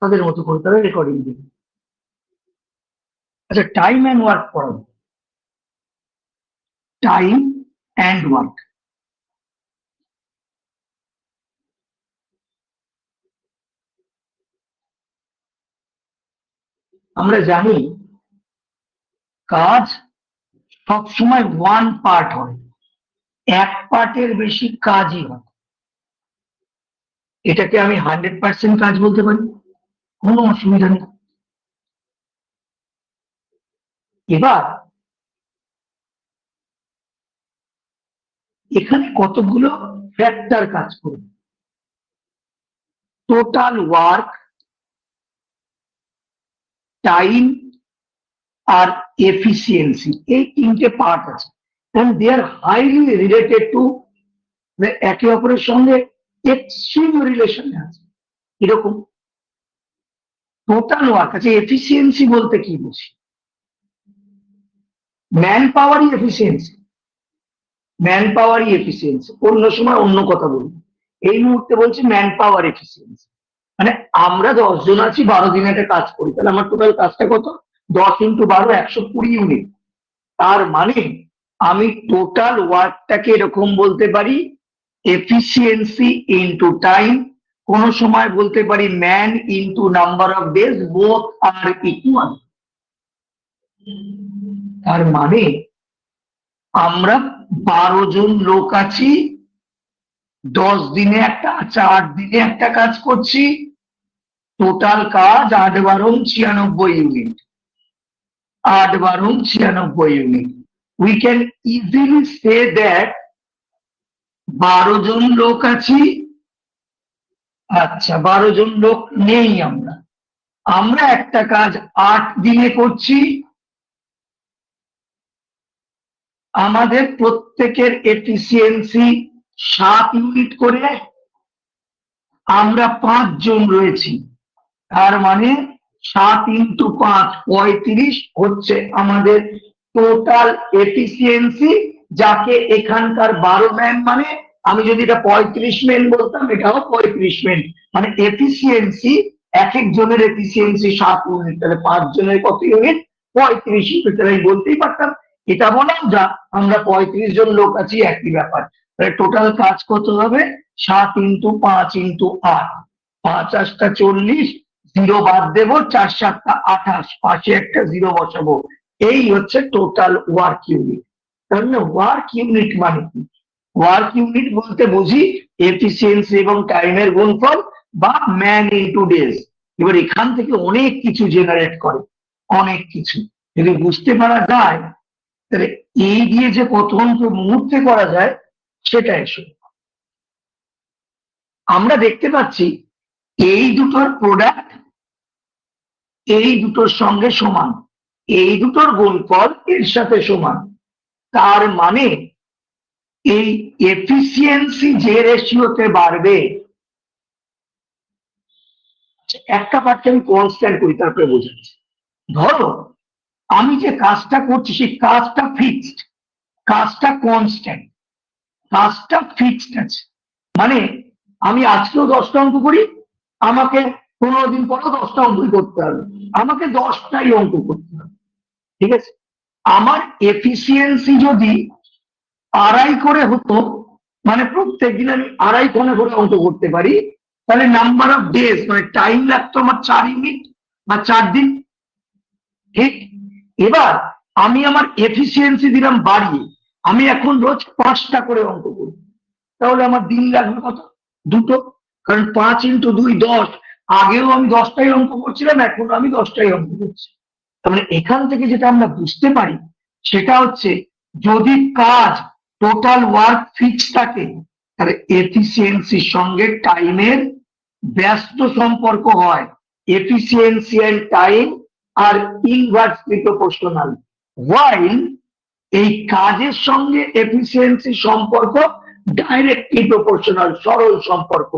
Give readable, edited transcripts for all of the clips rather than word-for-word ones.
তাদের মতো করে তারা রেকর্ডিং দেবে। আচ্ছা, টাইম অ্যান্ড ওয়ার্ক পড়াবো। Time and work. আমরা জানি কাজ সবসময় ওয়ান পার্ট হয়, এক পার্টের বেশি কাজই হয়। এটাকে আমি 100% কাজ বলতে পারি, কোনো অসুবিধা নেই। এবার এখানে কতগুলো ফ্যাক্টর কাজ করবে। টোটাল ওয়ার্ক, টাইম আর এফিসিয়েন্সি, এই তিনটে পার্ট আছে, and they are highly related to, একে অপরের সঙ্গে এক্সট্রিম রিলেশনে আছে। এরকম টোটাল ওয়ার্ক আছে। এফিসিয়েন্সি বলতে কি বুঝি? ম্যান পাওয়ারই এফিসিয়েন্সি, ম্যান পাওয়ারই এফিসিয়েন্সি। অন্য সময় অন্য কথা বলবো, এই মুহূর্তে বলছি ম্যান পাওয়ার এফিসিয়েন্সি। মানে আমরা 10 জন আছি, 12 দিনে একটা কাজ করি, তাহলে আমার টোটাল কাজটা কত? 10 × 12 120 ইউনিট। তার মানে আমি টোটাল ওয়ার্কটাকে এরকম বলতে পারি এফিসিয়েন্সি ইনটু টাইম, কোন সময় বলতে পারি man into number of days, both are equal. তার মানে আমরা 12 জন লোক আছি, 10 দিনে একটা, 4 দিনে একটা কাজ করছি, টোটাল কাজ 8 × 12 96 unit, 8 × 12 96 unit. We can easily say that 12 জন লোক আছি। আচ্ছা, 12 জন লোক নেই, আমরা একটা কাজ 8 দিনে করছি, আমাদের প্রত্যেকের এফিসিয়েন্সি 7 ইউনিট করে, আমরা 5 জন রয়েছি, তার মানে 7 × 5 35 হচ্ছে আমাদের টোটাল এফিসিয়েন্সি, যাকে এখানকার 12 ম্যান, মানে আমি যদি এটা 35 ম্যান বলতাম, এটাও 35 ম্যান। মানে এফিসিয়েন্সি, এক একজনের এফিসিয়েন্সি 7 ইউনিট, তাহলে 5 জনের কত ইউনিট? 35 ইউনিট। তাহলে আমি বলতেই পারতাম, এটা বলা যা আমরা 35 জন লোক আছি, একই ব্যাপার। তাহলে টোটাল কাজ কত হবে? 7 × 5 × 8, 5 × 8 = 40, 0 বাদ দেবো, 4 × 7 = 28, পাশে একটা 0 বসাবো। এই হচ্ছে টোটাল ওয়ার্ক ইউনিট। তাহলে ওয়ার্ক ইউনিট মানে কি? ওয়ার্ক ইউনিট বলতে বুঝি এফিসিয়েন্সি এবং টাইমের গুণফল, বা ম্যান ইনটু ডেজ। এবার এখান থেকে অনেক কিছু জেনারেট করে, অনেক কিছু যদি বুঝতে পারা যায়, তাহলে এই দিয়ে যে কত অঙ্ক মুহূর্তে করা যায় সেটা এসে। আমরা দেখতে পাচ্ছি এই দুটোর প্রোডাক্ট এই দুটোর সঙ্গে সমান, এই দুটোর গুণফল এর সাথে সমান। তার মানে এই এফিসিয়েন্সি যে রেশিওতে বাড়বে, একটা পার্টকে আমি কনস্ট্যান্ট করি, তারপরে বোঝাচ্ছি। ধরো আমি যে কাজটা করছি সেই কাজটা ফিক্সড, কাজটা কনস্ট্যান্ট, কাজটা ফিক্সড আছে। মানে আমি আজকেও 10টা অঙ্ক করি, আমাকে 15 দিন পরেও 10টা অঙ্কই করতে হবে, আমাকে 10টাই অঙ্ক করতে হবে, ঠিক আছে? আমার এফিসিয়েন্সি যদি 2.5 করে হতো, মানে প্রত্যেকদিন আমি 2.5 ঘন্টা করে অঙ্ক করতে পারি, তাহলে নাম্বার অফ ডেজ, মানে টাইম লাগতো আমার 4 ইউনিট বা 4 দিন, ঠিক? এবার আমি আমার এফিসিয়েন্সি দিলাম বাড়িয়ে, আমি এখন রোজ 5টা করে অঙ্ক করি, তাহলে আমার দিন লাগবে কত? 2টো, কারণ 5 × 2 = 10। আগেও আমি 10টাই অঙ্ক করছিলাম, এখন আমি 10টাই অঙ্ক করছি। তার মানে এখান থেকে যেটা আমরা বুঝতে পারি সেটা হচ্ছে, যদি কাজ টোটাল ওয়ার্ক ফিক্স থাকে, তাহলে এফিসিয়েন্সির সঙ্গে টাইমের ব্যস্ত সম্পর্ক হয়। এফিসিয়েন্সি এন্ড টাইম আর ইনভার্সলি প্রপোর্শনাল, ওয়াইল এই কাজের সঙ্গে এফিসিয়েন্সি সম্পর্ক ডাইরেক্টলি প্রপোর্শনাল, সরল সম্পর্ক।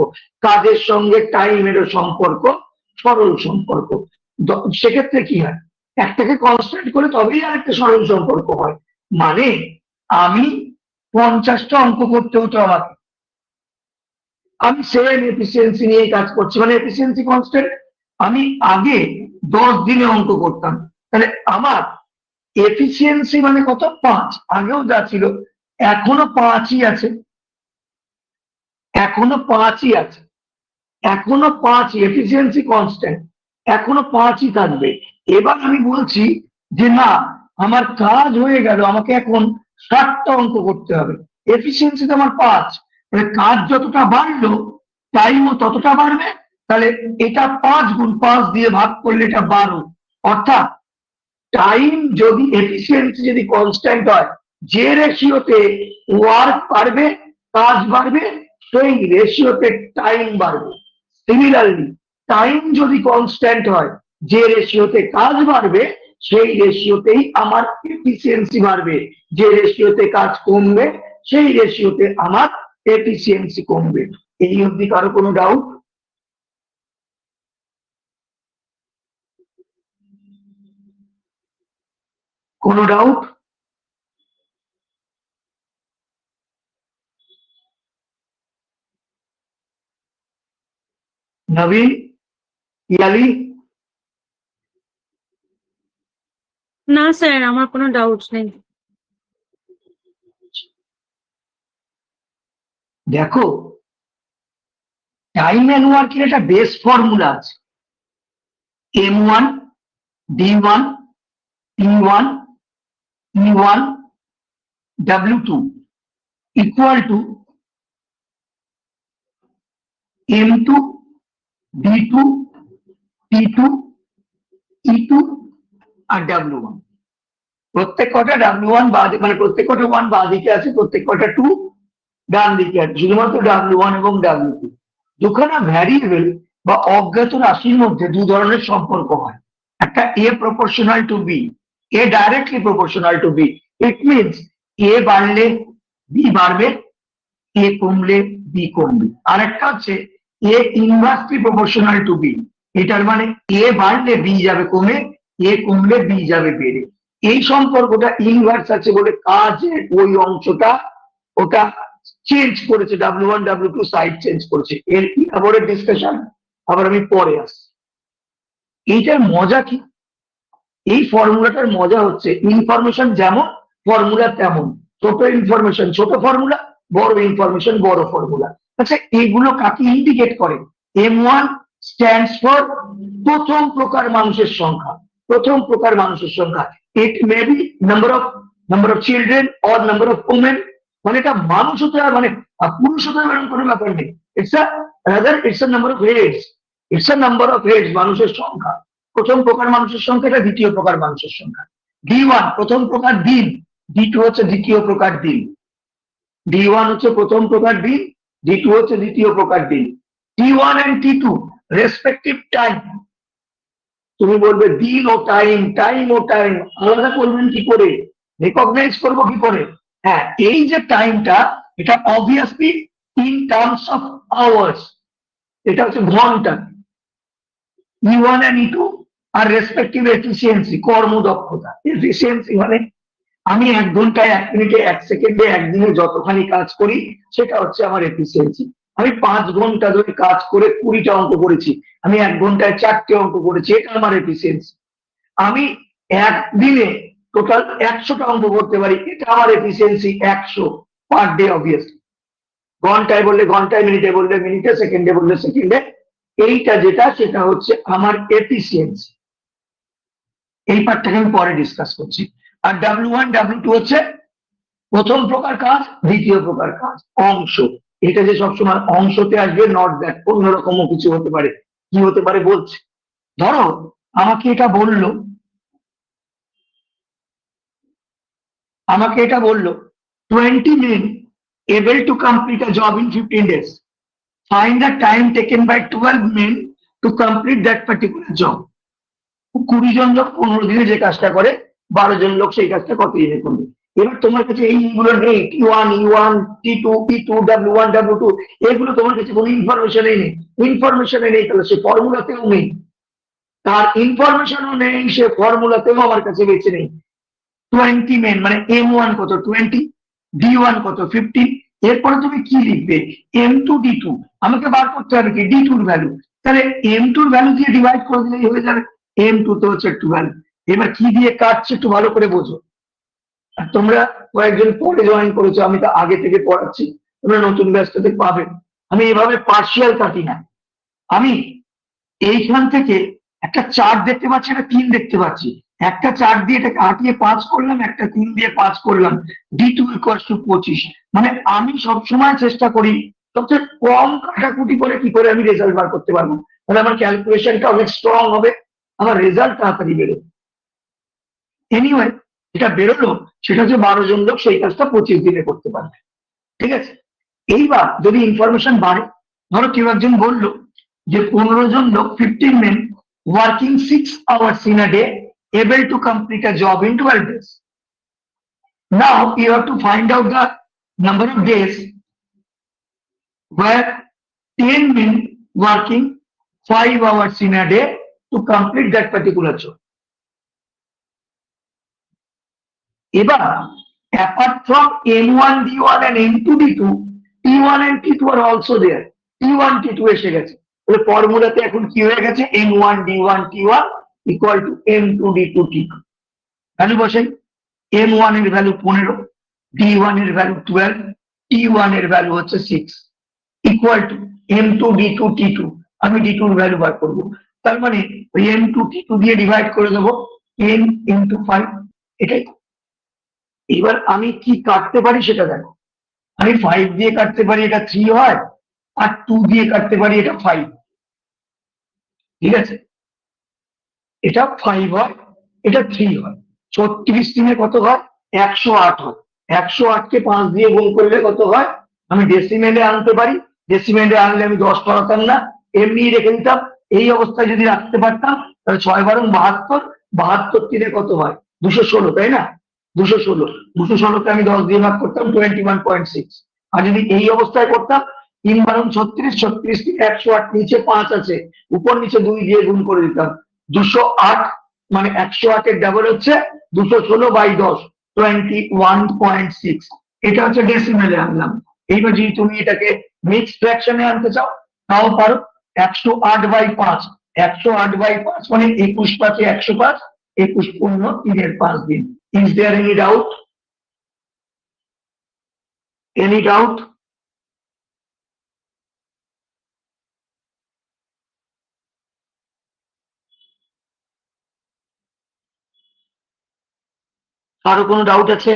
কাজের সঙ্গে টাইমেরও সম্পর্ক সরল সম্পর্ক। সেক্ষেত্রে কি হয়? একটাকে কনস্ট্যান্ট করে তবেই আরেকটা সরল সম্পর্ক হয়। মানে আমি 50টা অঙ্ক করতে হতো আমাকে, আমি সেম এফিসিয়েন্সি নিয়ে কাজ করছি, মানে এফিসিয়েন্সি কনস্ট্যান্ট, আমি আগে 10 দিনে অঙ্ক করতাম, তাহলে আমার এফিসিয়েন্সি মানে কত? 5। আগেও যা ছিল এখনো 5ই আছে, এখনো 5ই আছে, এখনো 5ই, এফিসিয়েন্সি কনস্ট্যান্ট, এখনো 5ই থাকবে। এবার আমি বলছি যে না, আমার কাজ হয়ে গেল, আমাকে এখন 60টা অঙ্ক করতে হবে, এফিসিয়েন্সি তো আমার 5, কাজ যতটা বাড়লো টাইমও ততটা বাড়বে। তাহলে এটা 5 গুণ 5 দিয়ে ভাগ করলে এটা 12, অর্থাৎ টাইম যদি এফিসিয়েন্সি যদি কনস্ট্যান্ট হয়, যে রেশিওতে ওয়ার্ক বাড়বে, কাজ বাড়বে, সেই রেশিওতে টাইম বাড়বে। সিমিলারলি টাইম যদি কনস্ট্যান্ট হয়, যে রেশিওতে কাজ বাড়বে, সেই রেশিওতেই আমার এফিসিয়েন্সি বাড়বে। যে রেশিওতে কাজ কমবে, সেই রেশিওতে আমার এফিসিয়েন্সি কমবে। এই অবধি কারো কোনো ডাউট? কোনো ডাউট? নবীন, ইয়ালি? না স্যার, আমার কোনো ডাউট নেই। দেখো, টাইম অ্যান্ড ওয়ার্কের একটা বেস ফর্মুলা আছে, M1 D1 P1 E1 W2 equal to M2 D2 P2 E2 R W1। প্রত্যেক কটা W1 মানে প্রত্যেক কটা 1 বাঁ দিকে আছে, প্রত্যেক কটা 2 ডান দিকে আছে, শুধুমাত্র W1 এবং W2। দুখানা ভ্যারিয়েবল বা অজ্ঞাত রাশির মধ্যে দু ধরনের সম্পর্ক হয়, একটা A proportional to B, A directly proportional to B, it means A বাড়লে B বাড়বে, A কমলে B কমবে। আর একটা হচ্ছে A inversely proportional to B, এটার মানে A বাড়লে B যাবে কমে, A কমলে B যাবে বেড়ে। এই সম্পর্কটা ইনভার্স আছে বলে কাজের ওই অংশটা ওটা চেঞ্জ করেছে, W1 W2 সাইড চেঞ্জ করেছে। এর আবার ডিসকাশন আবার আমি পরে আসছি। এইটার মজা কি? এই ফর্মুলাটার মজা হচ্ছে ইনফরমেশন যেমন, ফর্মুলা তেমন। ছোট ইনফরমেশন ছোট ফর্মুলা, বড় ইনফরমেশন বড় ফর্মুলা। আচ্ছা, এগুলো কাকে ইন্ডিকেট করে? M1 স্ট্যান্ডস ফর প্রথম প্রকার মানুষের সংখ্যা, প্রথম প্রকার মানুষের সংখ্যা। It may be number of children or number of women, মানে এটা মানুষ হতে হয়, মানে পুরুষ হতে হয় এরকম কোনো ব্যাপার নেই। It's a number of heads, it's a number of heads, মানুষের সংখ্যা। প্রথম প্রকার মানুষের সংখ্যা, এটা দ্বিতীয় প্রকার মানুষের সংখ্যা। D1 প্রথম প্রকার দিন, D2 হচ্ছে দ্বিতীয় প্রকার দিন। D1 হচ্ছে প্রথম প্রকার দিন, D2 হচ্ছে দ্বিতীয় প্রকার দিন। T1 and T2 respective time. তুমি বলবে দিন ও টাইম, টাইম ও টাইম আলাদা করবেন কি করে, রেকগনাইজ করবো কি করে? হ্যাঁ, এই যে টাইমটা, এটা obviously in terms of hours, এটা হচ্ছে ঘন্টা। E1 and E2 আর রেসপেক্টিভ এফিসিয়েন্সি, কর্মদক্ষতা। এফিসিয়েন্সি মানে আমি 1 ঘন্টায় 1 মিনিটে 1 সেকেন্ডে 1 দিনে যতখানি কাজ করি, সেটা হচ্ছে আমার এফিসিয়েন্সি। আমি 5 ঘন্টা ধরে কাজ করে 20টা অঙ্ক করেছি, আমি 1 ঘন্টায় 4টে অঙ্ক করেছি, এটা আমার এফিসিয়েন্সি। আমি একদিনে টোটাল 100টা অঙ্ক করতে পারি, এটা আমার এফিসিয়েন্সি 100 পার ডে। অবভিয়াসলি ঘন্টায় বললে ঘন্টায়, মিনিটে বললে মিনিটে, সেকেন্ডে বললে সেকেন্ডে। এইটা যেটা, সেটা হচ্ছে আমার এফিসিয়েন্সি। এই পার্টটাকে আমি পরে ডিসকাস করছি। আর W1 W2 হচ্ছে প্রথম প্রকার কাজ, দ্বিতীয় প্রকার কাজ, অংশ। এটা যে সবসময় অংশতে আসবে, নট দ্যাট, অন্যরকমও কিছু হতে পারে। কি হতে পারে বলছে, ধরো আমাকে এটা বললো, 20 men able to complete a job in 15 days. Find the time taken by 12 men to complete that particular job. 20 জন লোক 15 দিনে যে কাজটা করে, 12 জন লোক সেই কাজটা কত দিনে করবে। এবার তোমার কাছে এইগুলো নেই, T1 E1 T2 P2 W1 W2, এগুলো তোমার কাছে কোনো ইনফরমেশনই নেই। ইনফরমেশনে নেই, তাহলে সে ফর্মুলাতেও নেই, তার ইনফরমেশনও নেই, সে ফর্মুলাতেও আমার কাছে বেঁচে নেই। 20 মেন মানে M1 কত 20, D1 কত 15। এরপরে তুমি কি লিখবে? M2 D2, আমাকে বার করতে হবে কি D2 এর ভ্যালু। তাহলে M2 এর ভ্যালু দিয়ে ডিভাইড করে দিলেই হয়ে যাবে। M2 তো হচ্ছে একটু ভ্যালু। এবার কি দিয়ে কাটছে একটু ভালো করে বোঝো। আর তোমরা কয়েকজন পরে জয়েন করেছো, আমি তো আগে থেকে পড়াচ্ছি, তোমরা নতুন ব্যাচটাতে পাবে। আমি এভাবে পার্শিয়াল কাটি না, আমি এইখান থেকে একটা 4 দেখতে পাচ্ছি, একটা 3 দেখতে পাচ্ছি, একটা 4 দিয়ে এটাকে 8 দিয়ে 5 করলাম, একটা 3 দিয়ে 5 করলাম, D2 = 25। মানে আমি সবসময় চেষ্টা করি সবচেয়ে কম কাটাকুটি করে কি করে আমি রেজাল্ট বার করতে পারবো, তাহলে আমার ক্যালকুলেশনটা অনেক স্ট্রং হবে, আমার রেজাল্ট তাড়াতাড়ি বেরোবে। এনিওয়ে, যেটা বেরোলো সেটা হচ্ছে 12 জন লোক সেই কাজটা 25 দিনে করতে পারবে। ঠিক আছে, এইবার যদি ইনফরমেশন বাড়ে, ধরো কেউ একজন বললো যে 15 জন লোক 15 men working 6 hours in a day able to complete a job in 12 days. Now you have to find out the number of days where 10 men working 5 hours in a day to complete that particular job. এবার apart from N1 D1 and N2 D2, T1 and T2 are also there. T1 T2 এসে গেছে, তাহলে ফর্মুলাতে এখন কি হয়ে গেছে, N1 D1 T1 equal to N2 D2 T2। Value বসাই, M1 এর ভ্যালু 15, D1 এর ভ্যালু 12, T1 এর ভ্যালু হচ্ছে 6 equal to M2 D2 T2। আমি D2 এর ভ্যালু বার করবো, তার মানে ওই M2 T2 দিয়ে ডিভাইড করে দেবো N into 5, এটাই। এবার আমি কি কাটতে পারি সেটা দেখো, আমি 5 দিয়ে কাটতে পারি, এটা 3 হয়, আর 2 দিয়ে কাটতে পারি, এটা 5। ঠিক আছে, এটা 5 হয়, এটা 3 হয়। 36 দিনে কত হয়, 108 হয়। 108 কে 5 দিয়ে গুণ করলে কত হয়, আমি ডেসিমেলে আনতে পারি, ডেসিমেলে আনলে আমি 10 করাতাম না, এমনি রেখে দিতাম। এই অবস্থায় যদি রাখতে পারতাম তাহলে 6 × 72, 72 দিনে কত হয়, 216, তাই না? 216, 216কে আমি 10 দিয়ে ভাগ করতাম, 21.6। আর যদি এই অবস্থায় করতাম, 3 × 36, 36 থেকে 108, নিচে 5 আছে, উপর নিচে 2 দিয়ে গুণ করে দিতাম, 208, মানে 108 এর ডাবল হচ্ছে 216/10, 21.6। এটা হচ্ছে ডেসিমেলে আনলাম। এইবার যদি তুমি এটাকে মিক্সড ফ্র্যাকশনে আনতে চাও তাও পারো। 108/5, 108/5 মানে 21 × 5 = 105, 21 × 15 3 × 5 দিন। Is there any doubt? Any doubt? কারো কোনো ডাউট আছে?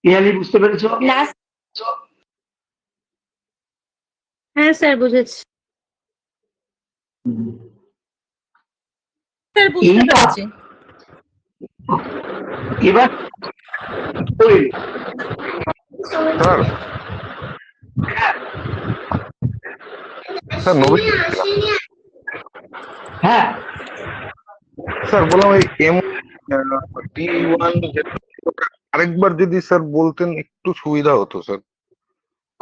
ক্লিয়ারলি বুঝতে পেরেছো? হ্যাঁ স্যার, বুঝেছি স্যার, বুঝতে এইবার পেরেছি। এবার ওই, স্যার স্যার নবীন হ্যাঁ স্যার বললাম ওই M1 আরেকবার যদি স্যার বলতেন একটু সুবিধা হতো স্যার।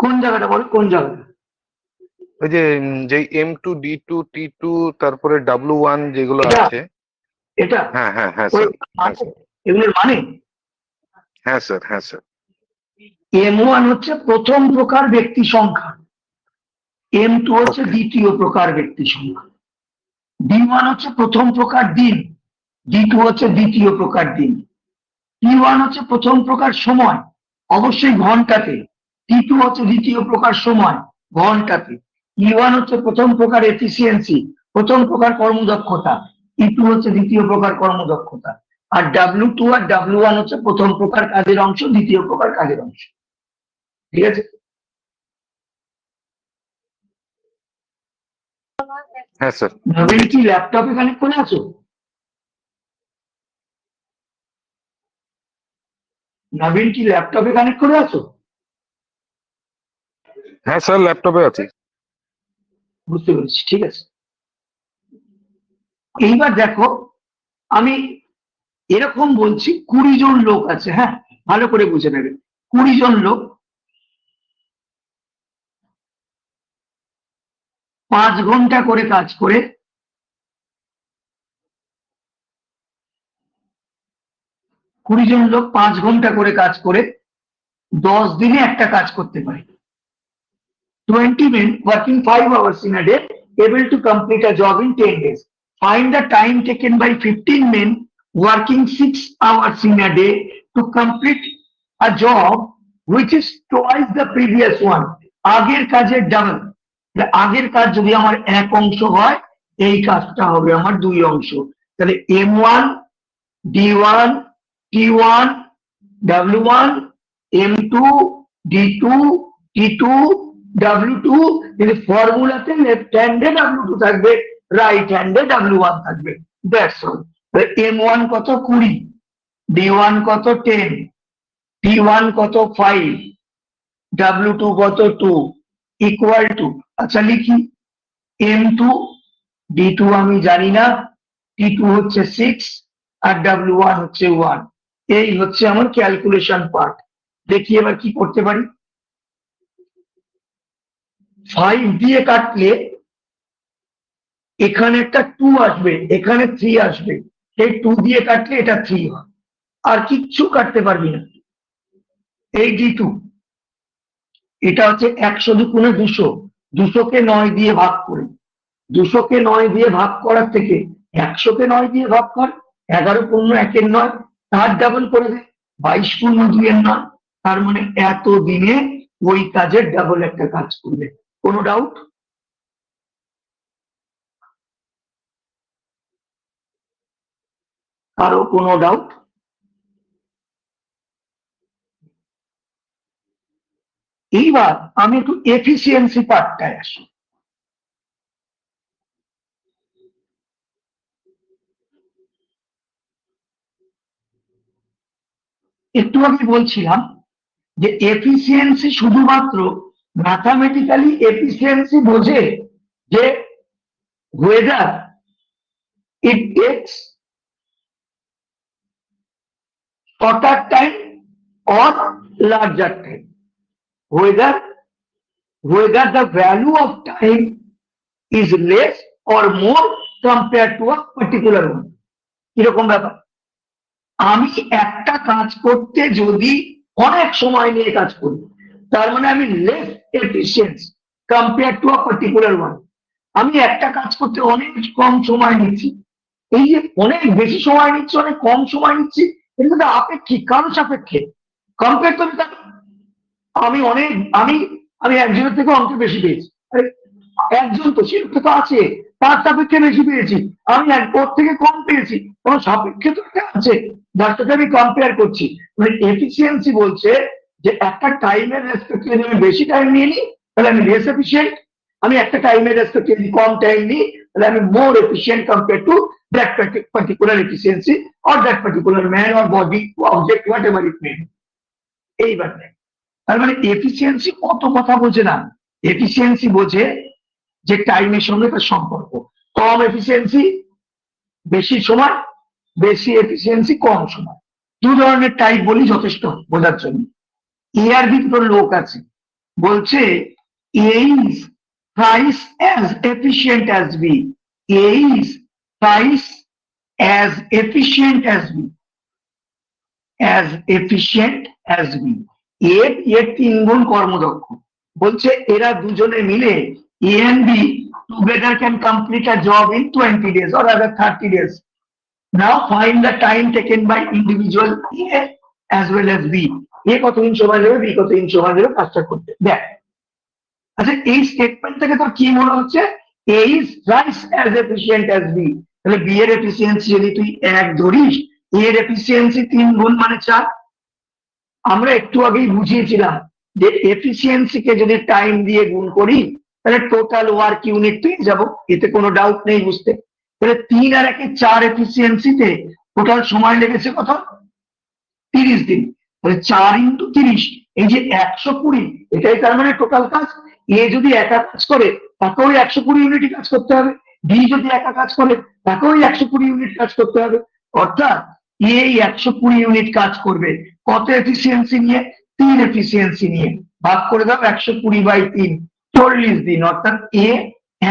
কোন জায়গাটা বলো, কোন জায়গাটা? ওই যে যে M2 D2 T2 তারপরে W1 যেগুলো এটা? আছে। এটা হ্যাঁ হ্যাঁ হ্যাঁ ওই স্যার, হ্যাঁ স্যার, এগুলোর মানে হ্যাঁ স্যার, হ্যাঁ স্যার। M1 হচ্ছে প্রথম প্রকার ব্যক্তি সংখ্যা, M2 হচ্ছে Okay. দ্বিতীয় প্রকার ব্যক্তি সংখ্যা, D1 হচ্ছে প্রথম প্রকার দিন, D2 হচ্ছে দ্বিতীয় প্রকার দিন, T1 হচ্ছে প্রথম প্রকার সময়, অবশ্যই ঘন্টাতে, T2 হচ্ছে দ্বিতীয় প্রকার সময়, ঘন্টাতে, E1 হচ্ছে প্রথম প্রকার এফিসিয়েন্সি, প্রথম প্রকার কর্মদক্ষতা, E2 হচ্ছে দ্বিতীয় প্রকার কর্মদক্ষতা, আর W2 আর W1 হচ্ছে প্রথম প্রকার কাজের অংশ, দ্বিতীয় প্রকার কাজের অংশ। ঠিক আছে, হ্যাঁ স্যার। নবীন কি ল্যাপটপে কানেক্ট করে আছো? নবীন কি ল্যাপটপে কানেক্ট করে আছো? হ্যাঁ স্যার, ল্যাপটপে আছি। বুঝতে পেরেছি, ঠিক আছে। এইবার দেখো, আমি এরকম বলছি 20 জন লোক আছে, হ্যাঁ ভালো করে বুঝে নেবে, 20 জন লোক 5 ঘন্টা করে কাজ করে 20 জন লোক 5 ঘন্টা করে কাজ করে 10 দিনে একটা কাজ করতে পারে। 20 men working 5 hours in a day able to complete a job in 10 days. Find the time taken by 15 men working 6 hours in a day to complete a job which is twice the previous one. আগের কাজের double. আগের কাজ যদি আমার 1 অংশ হয়, এই কাজটা হবে আমার 2 অংশ। তাহলে M1 D1 T1 W1 M2 D2 T2 W2, কিন্তু ফর্মুলাতে লেফট হ্যান্ডে W2 থাকবে, রাইট হ্যান্ডে W1 থাকবে। That's all. M1 কত 20, D1 কত 10, T1 কত 5, W2 কত 2 ইকুয়াল টু, আচ্ছা লিখি, M2 D2 আমি জানি না, T2 হচ্ছে 6 আর W1 হচ্ছে 1। এই হচ্ছে আমার ক্যালকুলেশন পার্ট। দেখি এবার কি করতে পারি। 5 দিয়ে কাটলে এখানে একটা 2 আসবে, এখানে 3 আসবে, সেই 2 দিয়ে কাটলে এটা 3 হয়, আর কিচ্ছু কাটতে পারবি না। এই D2 এটা হচ্ছে 100 দুগুণে 200, 200 কে 9 দিয়ে ভাগ করে, 200 কে 9 দিয়ে ভাগ করার থেকে 100 কে 9 দিয়ে ভাগ কর, 11 পূর্ণ 1-এর 9, তার ডাবল করে দে, 22 পূর্ণ 2-এর 9। তার মানে এত দিনে ওই কাজের ডাবল একটা কাজ করবে। কোনো ডাউট? কারো কোনো ডাউট? এইবার আমি একটু এফিসিয়েন্সি পার্টটায় আসি। একটু আগে বলছিলাম যে এফিসিয়েন্সি শুধুমাত্র ম্যাথামেটিক্যালি এফিসিয়েন্সি বোঝে যে whether it takes shorter time or larger time, whether the value of time is less or more compared to a particular one. কিরকম ব্যাপার? আমি একটা কাজ করতে যদি অনেক সময় নিয়ে কাজ করি, তার মানে আমি less efficient compare to a particular one. আমি একটা কাজ করতে অনেক কম সময় নিচ্ছি, এই যে অনেক বেশি সময় নিচ্ছি, অনেক কম সময় নিচ্ছি, এটা কিন্তু আপেক্ষিক, কারণ সাপেক্ষে। কম্পেয়ার করে আমি অনেক আমি আমি একজনের থেকে অঙ্কে বেশি পেয়েছি, একজন তো সে তো আছে, তার সাপেক্ষে বেশি পেয়েছি, আমি ওর থেকে কম পেয়েছি, কোনো সাপেক্ষে তো আছে, যার সাথে আমি কম্পেয়ার করছি। মানে এফিসিয়েন্সি বলছে যে একটা টাইমের রেসপেক্টে যদি আমি বেশি টাইম নিয়ে নিই, তাহলে আমি লেস এফিসিয়েন্ট। আমি একটা টাইমের রেসপেক্টে যদি কম টাইম নিই, তাহলে আমি more efficient compare to that particular efficiency or that particular man or body object whatever it may. এইবার তার মানে এফিসিয়েন্সি কত কথা বোঝে না, এফিসিয়েন্সি বোঝে যে টাইমের সঙ্গে তার সম্পর্ক। কম এফিসিয়েন্সি বেশি সময়, বেশি এফিসিয়েন্সি কম সময়। 2 ধরনের টাইপ বলি যথেষ্ট বোঝার জন্য। এ আর বি দুটো লোক আছে, বলছে A is thrice as efficient as B, A is thrice as efficient as B, as efficient as B. এর 3 গুণ কর্মদক্ষ। বলছে এরা দুজনে মিলে A and B together can complete a job in 20 days or rather 30 days. Now find the time taken by individual A as well as B. A কতদিন সময় নেবে, B কতদিন সময় নেবে কাজটা করতে। দেখ, আচ্ছা এই স্টেটমেন্ট থেকে তোর কি মনে হচ্ছে? A is thrice as efficient as B. তাহলে B এর এফিসিয়েন্সি যদি তুই 1 ধরিস, A এর এফিসিয়েন্সি 3 গুণ মানে 4। আমরা একটু আগেই বুঝিয়েছিলাম যে এফিসিয়েন্সি কে যদি টাইম দিয়ে গুণ করি, তাহলে টোটাল ওয়ার্ক ইউনিট পেয়ে যাবো, এতে কোনো ডাউট নেই বুঝতে। তাহলে 3 আর 1 4 এফিসিয়েন্সিতে টোটাল সময় লেগেছে কত? 30 দিন। তাহলে 4 × 30, এই যে 120, এটাই তার মানে টোটাল কাজ। এ যদি একা কাজ করে তাকেও 120 ইউনিট কাজ করতে হবে, বি যদি একা কাজ করে তাকেও 120 ইউনিট কাজ করতে হবে। অর্থাৎ এই 120 ইউনিট কাজ করবে কত এফিসিয়েন্সি নিয়ে? 3 এফিসিয়েন্সি নিয়ে। ভাগ করে দাও 120/3, 40 দিন। অর্থাৎ এ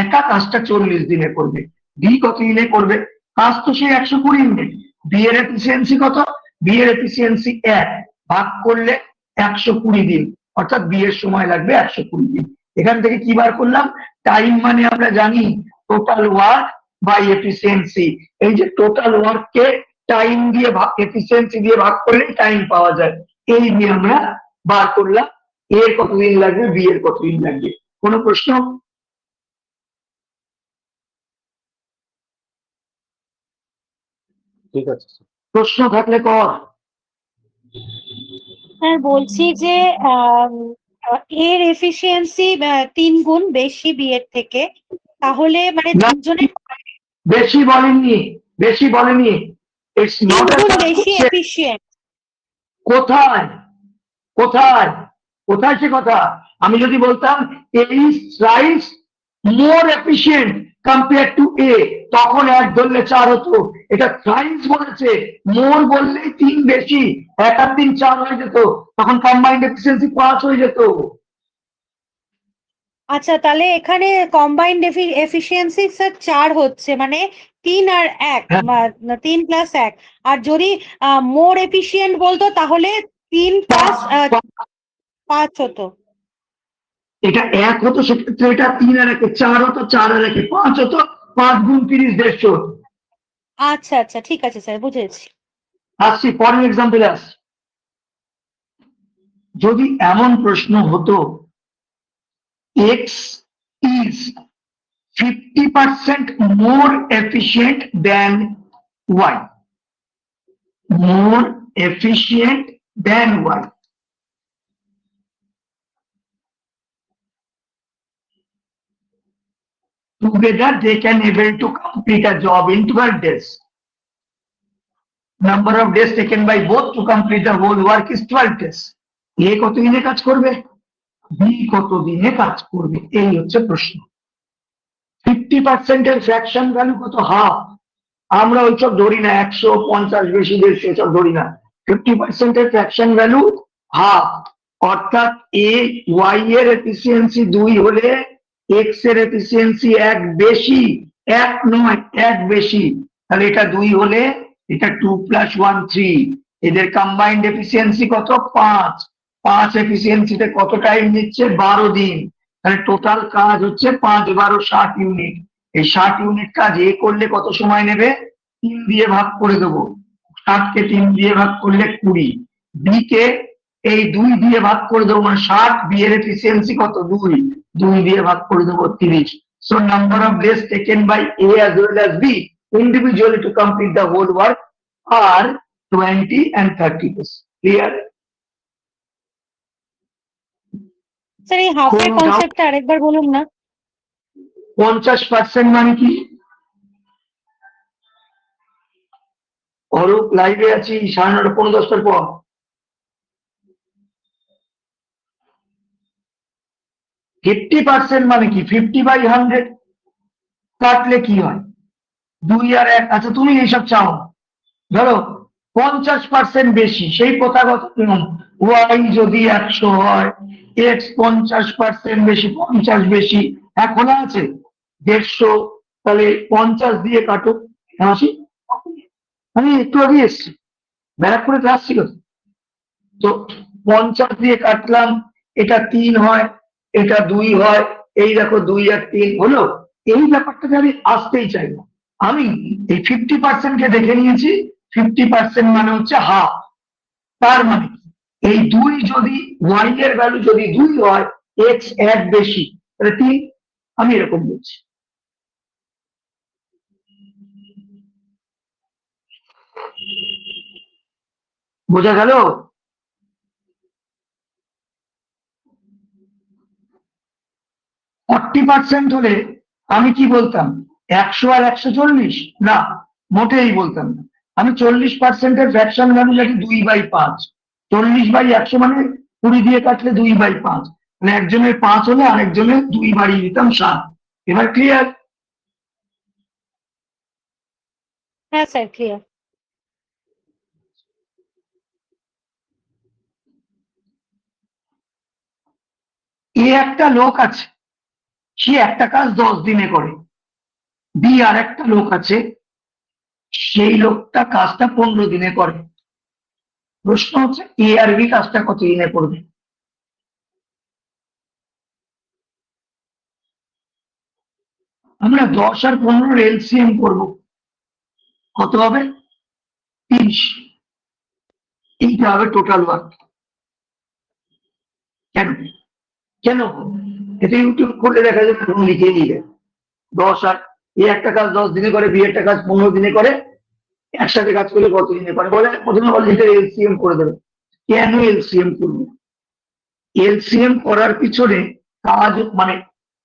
একা কাজটা 40 দিনে করবে। বি কত দিনে করবে? কাজ তো সেই 120 ইউনিট। বি এর এফিসিয়েন্সি কত? বি এর এফিসিয়েন্সি 1, ভাগ করলে 120 দিন, অর্থাৎ বি এর সময় লাগবে 120 দিন। এখান থেকে কি বার করলাম? টাইম মানে আমরা জানি টোটাল ওয়ার্ক বাই এফিসিয়েন্সি। এই যে টোটাল ওয়ার্ককে টাইম দিয়ে এফিসিয়েন্সি দিয়ে ভাগ করলে টাইম পাওয়া যায়, এই দিয়ে আমরা বার করলাম এর কতদিন লাগবে, বি এর কতদিন লাগবে। কোনো প্রশ্ন? ঠিক আছে। প্রশ্ন থাকলে কর। স্যার বলছি যে এর এফিসিয়েন্সি 3 গুণ বেশি বি এর থেকে, তাহলে মানে না। দুজনের বেশি বলেননি, বেশি বলেনি। ইটস 3 নট গুণ বেশি এফিসিয়েন্ট। কোথায় কোথায় কোথায় সে কথা? আমি যদি বলতাম A is thrice more efficient compare to A, তখন 1 ধরলে 4 হতো। এটা থ্রাইস বলেছে, মোর বললেই 3 বেশি, 1 আর 3 4 হয়ে যেত, তখন কম্বাইন্ড এফিসিয়েন্সি 5 হয়ে যেত। আচ্ছা, তাহলে এখানে কম্বাইন্ড এফিসিয়েন্সি স্যার 4 হচ্ছে, মানে 3 আর 1, হ্যাঁ। 3 প্লাস 1। আর যদি মোর এফিসিয়েন্ট বলতো তাহলে 3 প্লাস 5 হতো। এটা 1 হতো, সেক্ষেত্রে এটা 3 আর 1 4 হতো, 4 আর 1 5 হতো, 5 গুণ 30 150। আচ্ছা আচ্ছা, ঠিক আছে স্যার, বুঝেছি। আসছি পরের এক্সাম্পলে আসছি। যদি এমন প্রশ্ন হতো x is 50% more efficient than y, more efficient than y, together they can able to complete a job in 12 days. Number of days taken by both to complete the whole work is 12 days. এ কত দিনে কাজ করবে, B কত দিনে কাজ করবে, এই হচ্ছে প্রশ্ন। 50% এর ফ্র্যাকশন ভ্যালু কত? হাফ। আমরা ওইসব ধরি না, 150 বেশি 150 এসব ধরি না। 50% এর ফ্র্যাকশন ভ্যালু হাফ, অর্থাৎ এ ওয়াই এর এফিসিয়েন্সি 2 হলে এক্স এর এফিসিয়েন্সি 1 বেশি, 1 নয় 1 বেশি, তাহলে এটা 2 হলে এটা 2 + 1 3। এদের কম্বাইন্ড এফিসিয়েন্সি কত? 5। 5 এফিসিয়েন্সিতে কত টাইম নিচ্ছে? 12 দিন। তাহলে টোটাল কাজ হচ্ছে 5 12 60 ইউনিট। এই 60 ইউনিট কাজ এ করলে কত সময় নেবে? 3 দিয়ে ভাগ করে দেবো, 60 কে 3 দিয়ে ভাগ করলে 20। বি কে এই 2 দিয়ে ভাগ করে দেবো, মানে 60, বি এর এফিসিয়েন্সি কত? 2 দিয়ে ভাগ করে দেবো 30। So number of days taken by A as well as B individually to complete the whole work are 20 and 30 days. Clear? Sir এই হাফের কোনো doubt? কনসেপ্টটা আরেকবার বলুন না। 50% মানে কি? অরূপ লাইভে আছি 9:30 পৌনে 10টার পর। 50% মানে কি? 50/100 কাটলে কি হয়? 2 আর 1। আচ্ছা তুমি এইসব চাও, ধরো 50% বেশি, সেই প্রথাগত নিয়ম, ওয়াই যদি 100 হয়, এক্স 50% বেশি, 50 বেশি, এখন আছে 150, তাহলে 50 দিয়ে কাটো। আসি, আমি একটু আগে এসছি, ব্যারাকপুরে ক্লাস ছিল তো 50 দিয়ে কাটলাম, এটা 3 হয়, এটা 2 হয়, এই দেখো 2 আর 3 হলো। এই ব্যাপারটাকে আমি আসতেই চাই না, আমি এই 50% কে দেখে নিয়েছি। 50% মানে হচ্ছে হাফ। তার মানে এই 2 যদি ওয়াই এর ভ্যালু যদি 2 হয়, এক্স 1 বেশি, তাহলে 3। আমি এরকম বলছি। বোঝা গেল? ফর্টি পার্সেন্ট হলে আমি কি বলতাম? 100 আর 140? না, মোটেই বলতাম না। আমি 40%-এর ফ্র্যাকশন ভ্যালু জানি 2/5। 40/100 মানে 20 দিয়ে কাটলে 2/5, মানে একজনের 5 হলে আরেকজনের 2 বাড়িয়ে দিতাম 7। এবার ক্লিয়ার? হ্যাঁ স্যার, ক্লিয়ার। এ একটা লোক আছে, সে একটা কাজ 10 দিনে করে। বি আর একটা লোক আছে, সেই লোকটা কাজটা 15 দিনে করে। প্রশ্ন হচ্ছে এ আর বি কাজটা কতদিনে করবে? আমরা 10 আর 15 এলসিএম করবো, কত হবে? 30। এইটা হবে টোটাল ওয়ার্ক। কেন কেন এটা ইউটিউব খুললে দেখা যাবে, তুমি লিখে নিবে 10 আর এ একটা কাজ 10 দিনে করে, বি একটা কাজ 15 দিনে করে, একসাথে কাজ করলে কত দিনে করে। বলে প্রথমে বলে এটা এলসিএম করে দেবে। কেন এলসিএম করবো? এলসিএম করার পিছনে কাজ মানে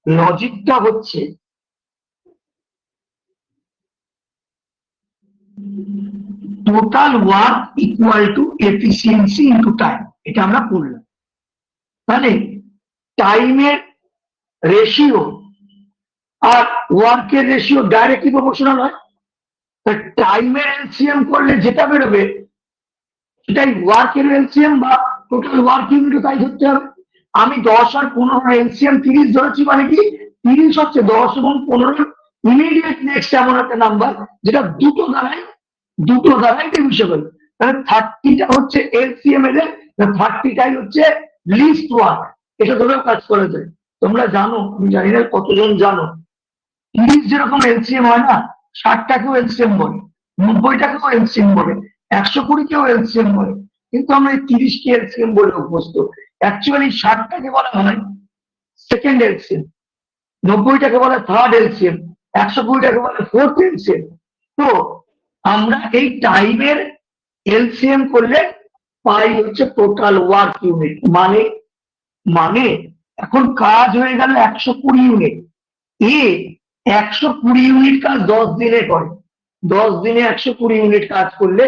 লজিকটা হচ্ছে total work equal to efficiency into time. এটা আমরা করলাম। তাহলে টাইমের রেশিও আর ওয়ার্কের রেশিও ডাইরেক্টলি প্রপোর্শনাল হয়। টাইমের এলসিএম করলে যেটা বেরোবে সেটাই ওয়ার্কের এলসিএম বা টোটাল ওয়ার্ক ইউনিটও তাই ধরতে হবে। আমি 10 আর 15 এলসিএম 30 ধরেছি, মানে কি 30 হচ্ছে 10 এবং 15 ইমিডিয়েট নেক্সট এমন একটা নাম্বার যেটা দুটো দ্বারাই ডিভিসিবল। তাহলে 30টা হচ্ছে এলসিএম এর, 30টাই হচ্ছে লিস্ট ওয়ার্ক। এটা ধরেও কাজ করা যায়। তোমরা জানো, আমি জানি না কতজন জানো, 30 যেরকম এলসিএম হয় না, 60টাকেও এলসিএম বলে, 90টাকেও এলসিএম বলে, 120কেও এলসিএম বলে। কিন্তু আমরা এই 30কে এলসিএম বলে অভ্যস্ত। অ্যাকচুয়ালি 60টাকে বলা হয় সেকেন্ড এলসিএম, 90টাকে বলে থার্ড এলসিএম, 120টাকে বলে ফোর্থ এলসিএম। তো আমরা এই টাইমের এলসিএম করলে পাই হচ্ছে টোটাল ওয়ার্ক ইউনিট। মানে মানে এখন কাজ হয়ে গেল 120 ইউনিট। এ 120 ইউনিট কাজ 10 দিনে করে। 10 দিনে 120 ইউনিট কাজ করলে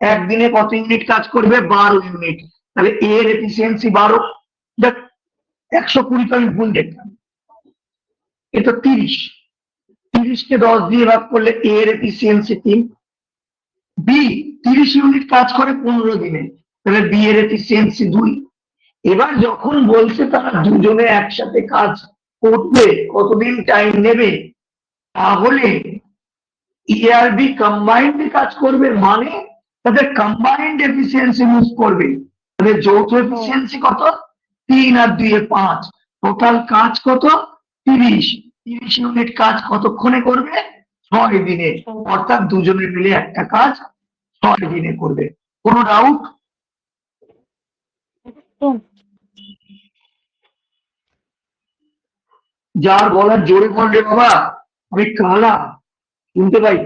একদিনে কত ইউনিট কাজ করবে? 12 ইউনিট। তাহলে এর এফিসিয়েন্সি 12। 120 তো আমি ভুল দেখলাম, এটা 30। 30কে 10 দিয়ে ভাগ করলে এর এফিসিয়েন্সি 3। বি 30 ইউনিট কাজ করে 15 দিনে, তাহলে বি এর এফিসিয়েন্সি 2। এবার যখন বলছে তারা দুজনে একসাথে কাজ করবে, কতদিন টাইম নেবে, তাহলে ইআরবি কম্বাইন্ড কাজ করবে, মানে তাদের কম্বাইন্ড এফিসিয়েন্সি মুভ করবে। তাদের যৌথ এফিসিয়েন্সি কত? 3 আর 2 এ 5। টোটাল কাজ কত? 30। 30 ইউনিট কাজ কতক্ষণে করবে? 6 দিনে। অর্থাৎ দুজনে মিলে একটা কাজ 6 দিনে করবে। কোনো ডাউট? যার বলার জোরে বললে বাবা, আমি কালা, শুনতে পাই।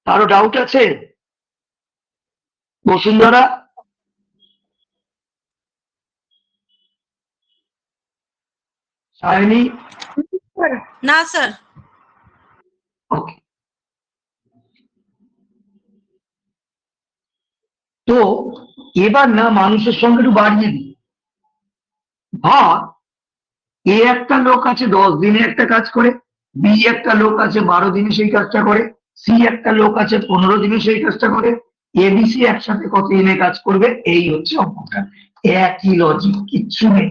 কারো ডাউট আছে? বসুন্ধরা, সায়নী? না স্যার। ওকে। তো এবার না মানুষের সঙ্গে একটু বাড়িয়ে দিই। ভাব, এ একটা লোক আছে 10 দিনে একটা কাজ করে, বি একটা লোক আছে 12 দিনে সেই কাজটা করে, সি একটা লোক আছে 15 দিনে সেই কাজটা করে, এবিসি একসাথে কত দিনে কাজ করবে? এই হচ্ছে অঙ্কটা। একই লজিক, কিচ্ছু নেই।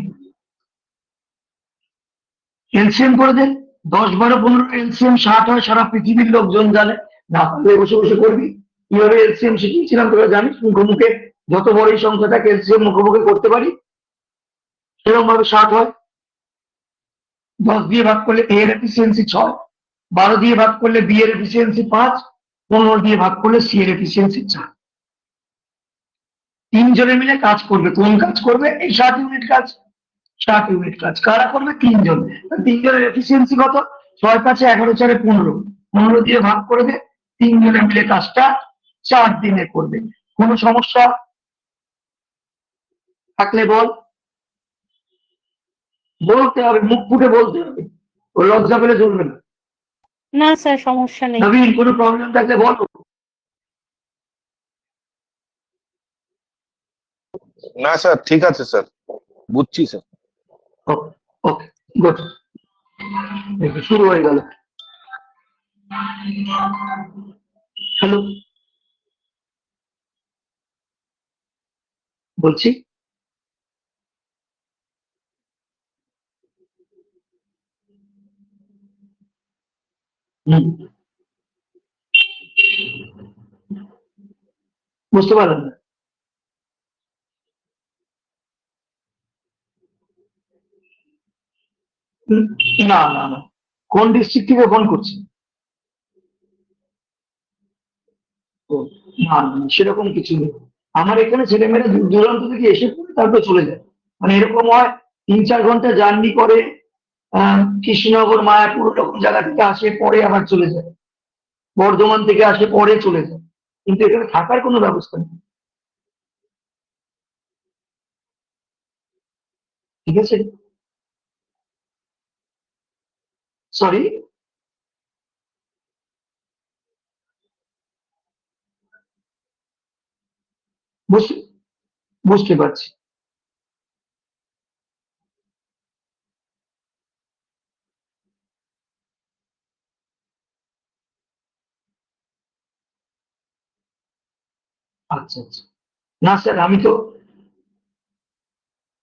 এলসিএম করে দেন, 10, 12, 15 এলসিএম 60 হয়, সারা পৃথিবীর লোকজন জানে। না পারলে বসে বসে করবি। কিভাবে এলসিএম শিখিয়েছিলাম তোরা জানিস, মুখোমুখি যত বড় এই সংখ্যাটাকে এলসিএম মুখোমুখি করতে পারি সেরকম ভাবে 60 হয়। 10 দিয়ে ভাগ করলে এ এর এফিসিয়েন্সি 6, 12 দিয়ে ভাগ করলে বি এর এফিসিয়েন্সি 5, 15 দিয়ে ভাগ করলে সি এর এফিসিয়েন্সি 4। 3 জনে মিলে কাজ করবে। কোন কাজ করবে? এই 60 ইউনিট কাজ। 60 ইউনিট কাজ কারা করবে? 3 জন। 3 জনের এফিসিয়েন্সি কত? 6 5 11 4 15, 15 দিয়ে ভাগ করে দে। 3 জনে মিলে কাজটা 4 দিনে করবে। কোনো সমস্যা থাকলে বল, বলতে হবে, মুখ ফুটে বলতে হবে, ও লজ্জা পেলে চলবে না। না স্যার, সমস্যা নেই। নবীন, কোনো প্রবলেম থাকলে বলো। না স্যার, ঠিক আছে স্যার, বুঝছি স্যার। ওকে, ওকে, গুড। শুরু হয়ে গেল। হ্যালো, বলছি হুম, বুঝতে পারলেন না? হুম, না না না, কোন ডিস্ট্রিক্ট থেকে ফোন করছি? ও, না না না, সেরকম কিছু নেই। আমার এখানে ছেলেমেয়েরা দূর দূরান্ত থেকে এসে পড়ে তারপর চলে যায়। মানে এরকম হয় 3-4 ঘন্টা জার্নি করে কৃষ্ণনগর, মায়াপুর ওরকম জায়গা থেকে আসে, পরে আবার চলে যায়। বর্ধমান থেকে আসে, পরে চলে যায়। কিন্তু এখানে থাকার কোনো ব্যবস্থা নেই। ঠিক আছে, সরি। বুঝতে বুঝতে পারছি। আচ্ছা আচ্ছা, না স্যার, আমি তো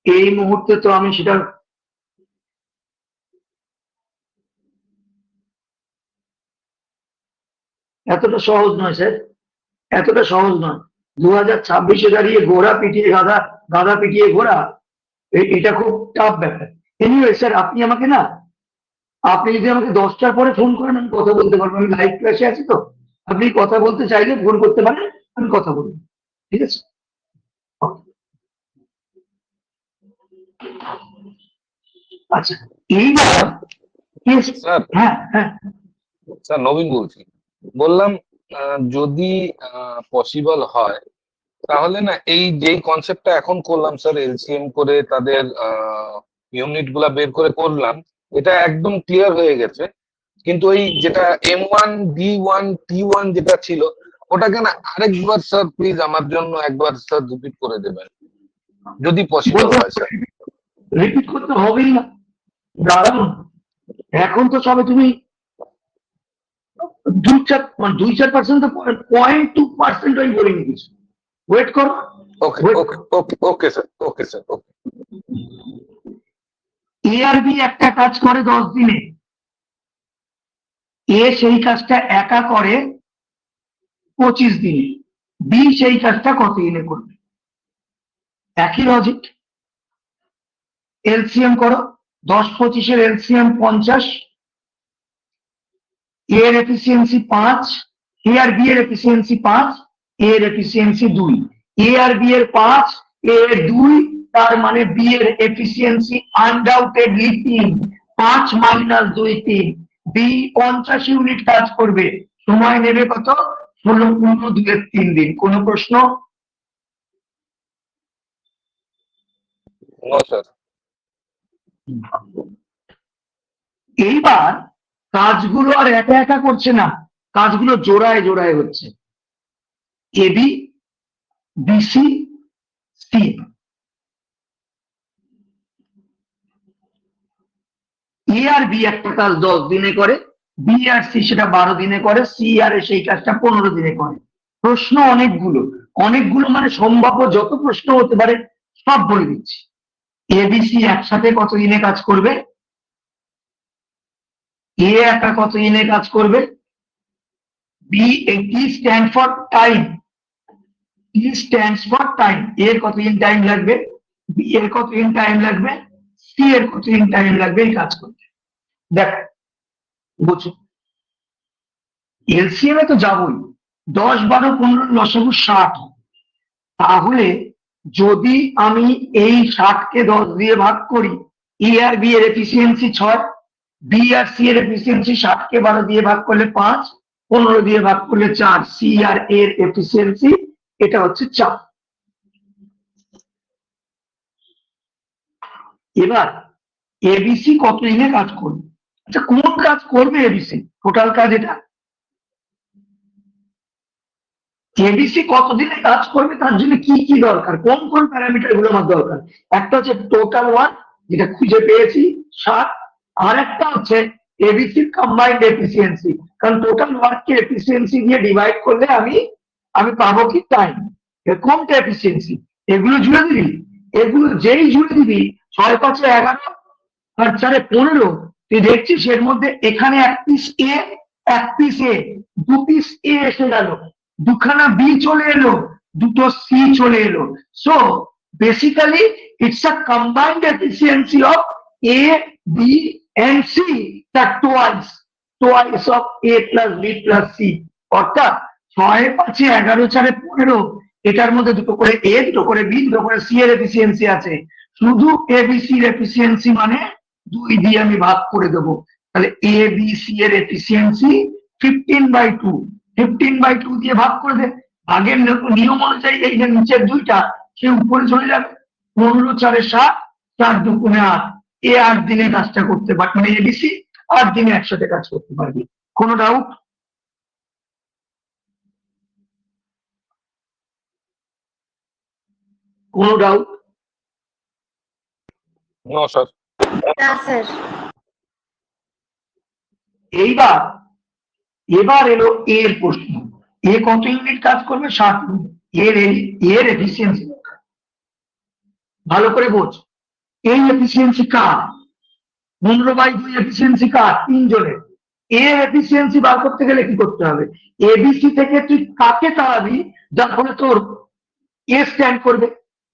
এই মুহূর্তে তো আমি সেটা এতটা সহজ নয় স্যার, এতটা সহজ নয়। 2026-এ দাঁড়িয়ে ঘোড়া পিটিয়ে গাধা, গাধা পিটিয়ে ঘোড়া, এটা খুব টাফ ব্যাপার। এনিওয়ে স্যার, আপনি যদি আমাকে 10টার পরে ফোন করেন, আমি কথা বলতে পারবো। আমি লাইভ ক্লাসে আছি তো। আপনি কথা বলতে চাইলে ফোন করতে পারেন, আমি কথা বলবো। ঠিক আছে? Okay, আচ্ছা, এইবার yes, স্যার, হ্যাঁ হ্যাঁ, স্যার নবীন বলছি। বললাম যদি পসিবল হয় তাহলে না এই যেই কনসেপ্টটা এখন করলাম স্যার, এলসিএম করে তাদের ইউনিট গুলা বের করে করলাম, এটা একদম ক্লিয়ার হয়ে গেছে। কিন্তু ওই যেটা M1 D1 T1 যেটা ছিল, ওটাকে না আরেকবার স্যার প্লিজ আমার জন্য একবার স্যার রিপিট করে দেবেন যদি পসিবল বলতে হয় স্যার। রিপিট করতে হবেই না। দাঁড়ান, এখন তো সবে তুমি 2-4% তো 0.2% আমি বলে নিয়েছি। ওয়েট করো, ওকে ওয়েট ওকে করো। ওকে ওকে স্যার, ওকে স্যার, ওকে। এআরবি একটা কাজ করে 10 দিনে, এ সেই কাজটা একা করে 25 দিনে, বি সেই কাজটা কত দিনে করবে? একই লজিক। এলসিএম করো, 10-25-এর এলসিএম 50, এর এফিসিয়েন্সি 5, এ আর বি এর এফিসিয়েন্সি 5, এর এফিসিয়েন্সি 2, এ আর বি এর 5, এর 2, তার মানে বি এর এফিসিয়েন্সি আনডাউটেডলি 3। 5 - 2 3। বি 50 ইউনিট কাজ করবে, সময় নেবে কত? 16-15-2-3 দিন। কোনো প্রশ্ন? No sir. এইবার কাজগুলো আর একা একা করছে না, কাজগুলো জোড়ায় জোড়ায় হচ্ছে। A B, B C, C. এ আর বি একটা কাজ 10 দিনে করে, বি আর সি সেটা 12 দিনে করে, সি আর এ সেই কাজটা 15 দিনে করে। প্রশ্ন অনেকগুলো, অনেকগুলো মানে সম্ভাব্য যত প্রশ্ন হতে পারে সব বলে দিচ্ছি। এবিসি একসাথে কত দিনে কাজ করবে? এ একা কত দিনে কাজ করবে? B, T stand for time, T stands for time. এর কতদিন টাইম লাগবে? বি এর কতদিন টাইম লাগবে? সি এর কতদিন টাইম লাগবে এই কাজ করতে? দেখ, বুঝছো, এলসিএম এ তো যাবই। 10, 12, 15 লসাগু 60। তাহলে যদি আমি এই 60-কে 10 দিয়ে ভাগ করি, ই আর বি এর এফিসিয়েন্সি 6, বি আর সি এর এফিসিয়েন্সি 60-কে 12 দিয়ে ভাগ করলে 5, 15 দিয়ে ভাগ করলে 4, সি আর এর এফিসিয়েন্সি এটা হচ্ছে 4। এবার এবিসি কত দিনে কাজ করবে? আচ্ছা, কোন কাজ করবে এবিসি? টোটাল কাজ এটা। এবিসি কতদিনে কাজ করবে তার জন্য কি কি দরকার, কোন কোন প্যারামিটার গুলো আমার দরকার? একটা হচ্ছে টোটাল ওয়ার্ক, যেটা খুঁজে পেয়েছি 60। আর একটা হচ্ছে এবিসি কম্বাইন্ড এফিসিয়েন্সি, কারণ টোটাল ওয়ার্ককে এফিসিয়েন্সি দিয়ে ডিভাইড করলে আমি পাবো কি টাইম। কোনটা এফিসিয়েন্সি? এগুলো জুড়ে দিবি, এগুলো যেই জুড়ে দিবি, 6-5-11 আর 4-15, তুই দেখছিস এর মধ্যে এখানে এক পিস এ এক পিস এ, দু পিস এ এসে গেল, দুখানা বি চলে এলো, দুটো সি চলে এলো। So basically it's a combined efficiency of A, B and C, that twice of A plus B plus C. অর্থাৎ 6-5-11-4-15, এটার মধ্যে দুটো করে এ, দুটো করে বি, দুটো করে সি এর এফিসিয়েন্সি আছে। শুধু এ বি সি এর এফিসিয়েন্সি মানে 2 দিয়ে আমি ভাগ করে দেবো। তাহলে এ বি সি এর এফিসিয়েন্সি 15/2, 15/2 দিয়ে ভাগ করে দে। আগের নিয়ম অনুযায়ী এই যে নিচের দুইটা সে উপরে চলে যাবে। 15-4-60, 4-2-8, এ 8 দিনে কাজটা করতে পারবে, মানে এবিসি 8 দিনে একসাথে কাজ করতে পারবে। কোনো ডাউট? কোনো ডাউট? No sir. না স্যার। এইবার এবার এলো এর প্রশ্ন। এ কত ইউনিট কাজ করবে? 60 ইউনিট। এর এফিসিয়েন্সি ভালো করে বোঝ। এই এফিসিয়েন্সি কার? 15/2 এফিসিয়েন্সি কার? 3 জনের। এর এফিসিয়েন্সি বার করতে গেলে কি করতে হবে? এবিসি থেকে তুই কাকে তাড়াবি যার ফলে তোর এ স্ট্যান্ড করবে?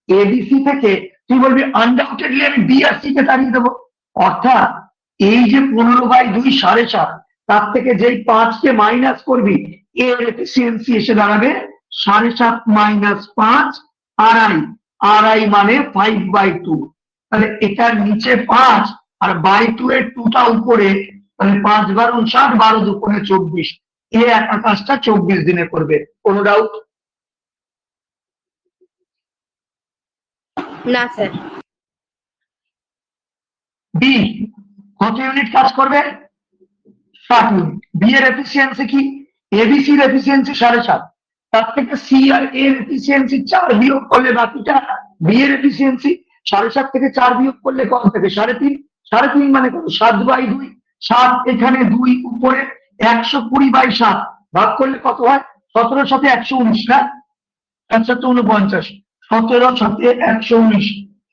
এবিসি থেকে তুই বলবি আনডাউটেডলি আমি বি আর সি কে তাড়িয়ে দেবো। অর্থাৎ এই যে 15/2 7.5, তার থেকে যেই 5 কে মাইনাস করবি, এর এফিসিয়েন্সি এসে দাঁড়াবে 7.5 - 5, আড়াই। আড়াই মানে 5/2। তাহলে এটার নিচে 5 আর বাই 2 এর 2টা উপরে, তাহলে 5-12 = 12-2 = 24। এ একা কাজটা 24 দিনে করবে। কোনো ডাউট? না স্যার। বি কত ইউনিট কাজ করবে? 60 ইউনিট। বি এর এফিসিয়েন্সি কি? এবিসি এর এফিসিয়েন্সি 7.5, তার থেকে সি আর এর এফিসিয়েন্সি 4 বিয়োগ করলে বাকিটা বি এর এফিসিয়েন্সি। 7.5 থেকে 4 বিয়োগ করলে কত থাকে? 3.5। 3.5 মানে কত? 7/2। 7 এখানে 2 উপরে, 120/7 ভাগ করলে কত হয়? 17 সাথে 119 না? 7-49, 17 সাথে 119,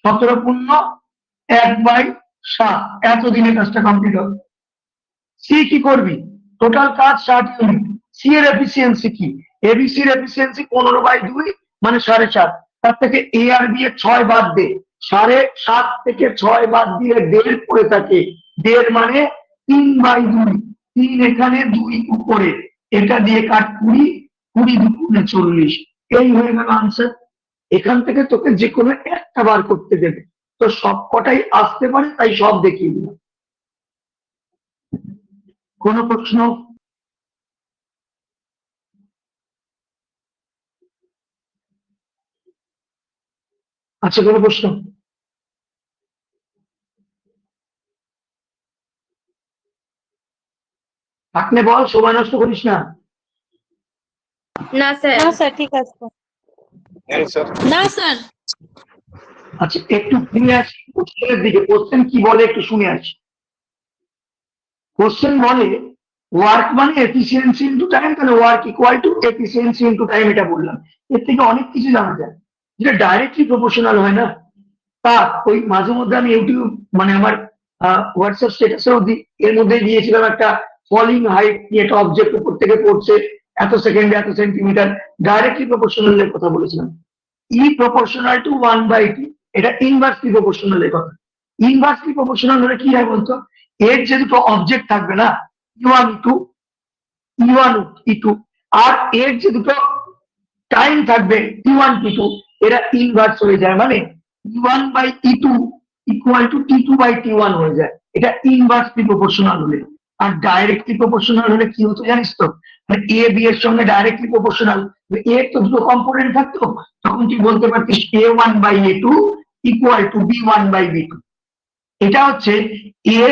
17×1/7, এতদিনে কাজটা কমপ্লিট হবে। সি কি করবি? টোটাল কাজ 60 ইউনিট। সি এর এফিসিয়েন্সি কি? এবিসি এর এফিসিয়েন্সি 15/2 মানে 4.5, তার থেকে এ আর বি এর 6 বাদ দে। 7.5 থেকে 6 বাদ দিয়ে 1.5 পড়ে থাকে। 1.5 মানে 3/2। 3 এখানে, 2 উপরে, এটা দিয়ে কাট 20, 20×2 = 40। এই হয়ে গেল আনসার। এখান থেকে তোকে যে কোনো একটা বার করতে দেবে, তো সব কটাই আসতে পারে, তাই সব দেখিয়ে দিলাম। কোনো প্রশ্ন? আচ্ছা, কোনো প্রশ্ন? থাকলে বল, সময় নষ্ট করিস না। না স্যার। না স্যার, ঠিক আছে। এই স্যার। না স্যার। আচ্ছা, একটু শুনে আসি কোশ্চেনের দিকে। কোশ্চেন কি বলে একটু শুনে আসি। কোশ্চেন বলে ওয়ার্ক মানে এফিসিয়েন্সি ইন্টু টাইম, তাহলে work equal to efficiency into time. এটা বললাম। এর থেকে অনেক কিছু জানা যায়, যেটা ডাইরেক্টলি প্রপোর্শনাল হয় না। তা ওই মাঝে মধ্যে আমি ইউটিউব, মানে আমার হোয়াটসঅ্যাপ স্ট্যাটাসেও এর মধ্যে দিয়েছিলাম একটা ফলিং হাইট, একটা অবজেক্ট উপর থেকে পড়ছে, এত সেকেন্ডে এত সেন্টিমিটার, ডাইরেক্টলি প্রপোর্শনাল কথা বলেছিলাম। ই প্রপোর্শনাল টু 1/2, এটা ইনভার্সলি প্রপোর্শনাল এর কথা। ইনভার্সলি প্রপোর্শনাল হলে কি হয় বলতো? এর যে দুটো অবজেক্ট থাকবে না, E1 E2, আর এর যে দুটো টাইম থাকবে T1 T2, এরা ইনভার্স হয়ে যায়, মানে E1/E2 = T2/T1 হয়ে যায়। এটা ইনভার্সলি প্রপোর্শনাল হলে। আর ডাইরেক্টলি প্রপোর্শনাল হলে কি হতো জানিস তো? মানে এ বি এর সঙ্গে ডাইরেক্টলি প্রপোর্শনাল, এর তো দুটো কম্পোনেন্ট থাকতো, তখন তুই বলতে পারতিস A1/A2 = B1/B2। এটা হচ্ছে এ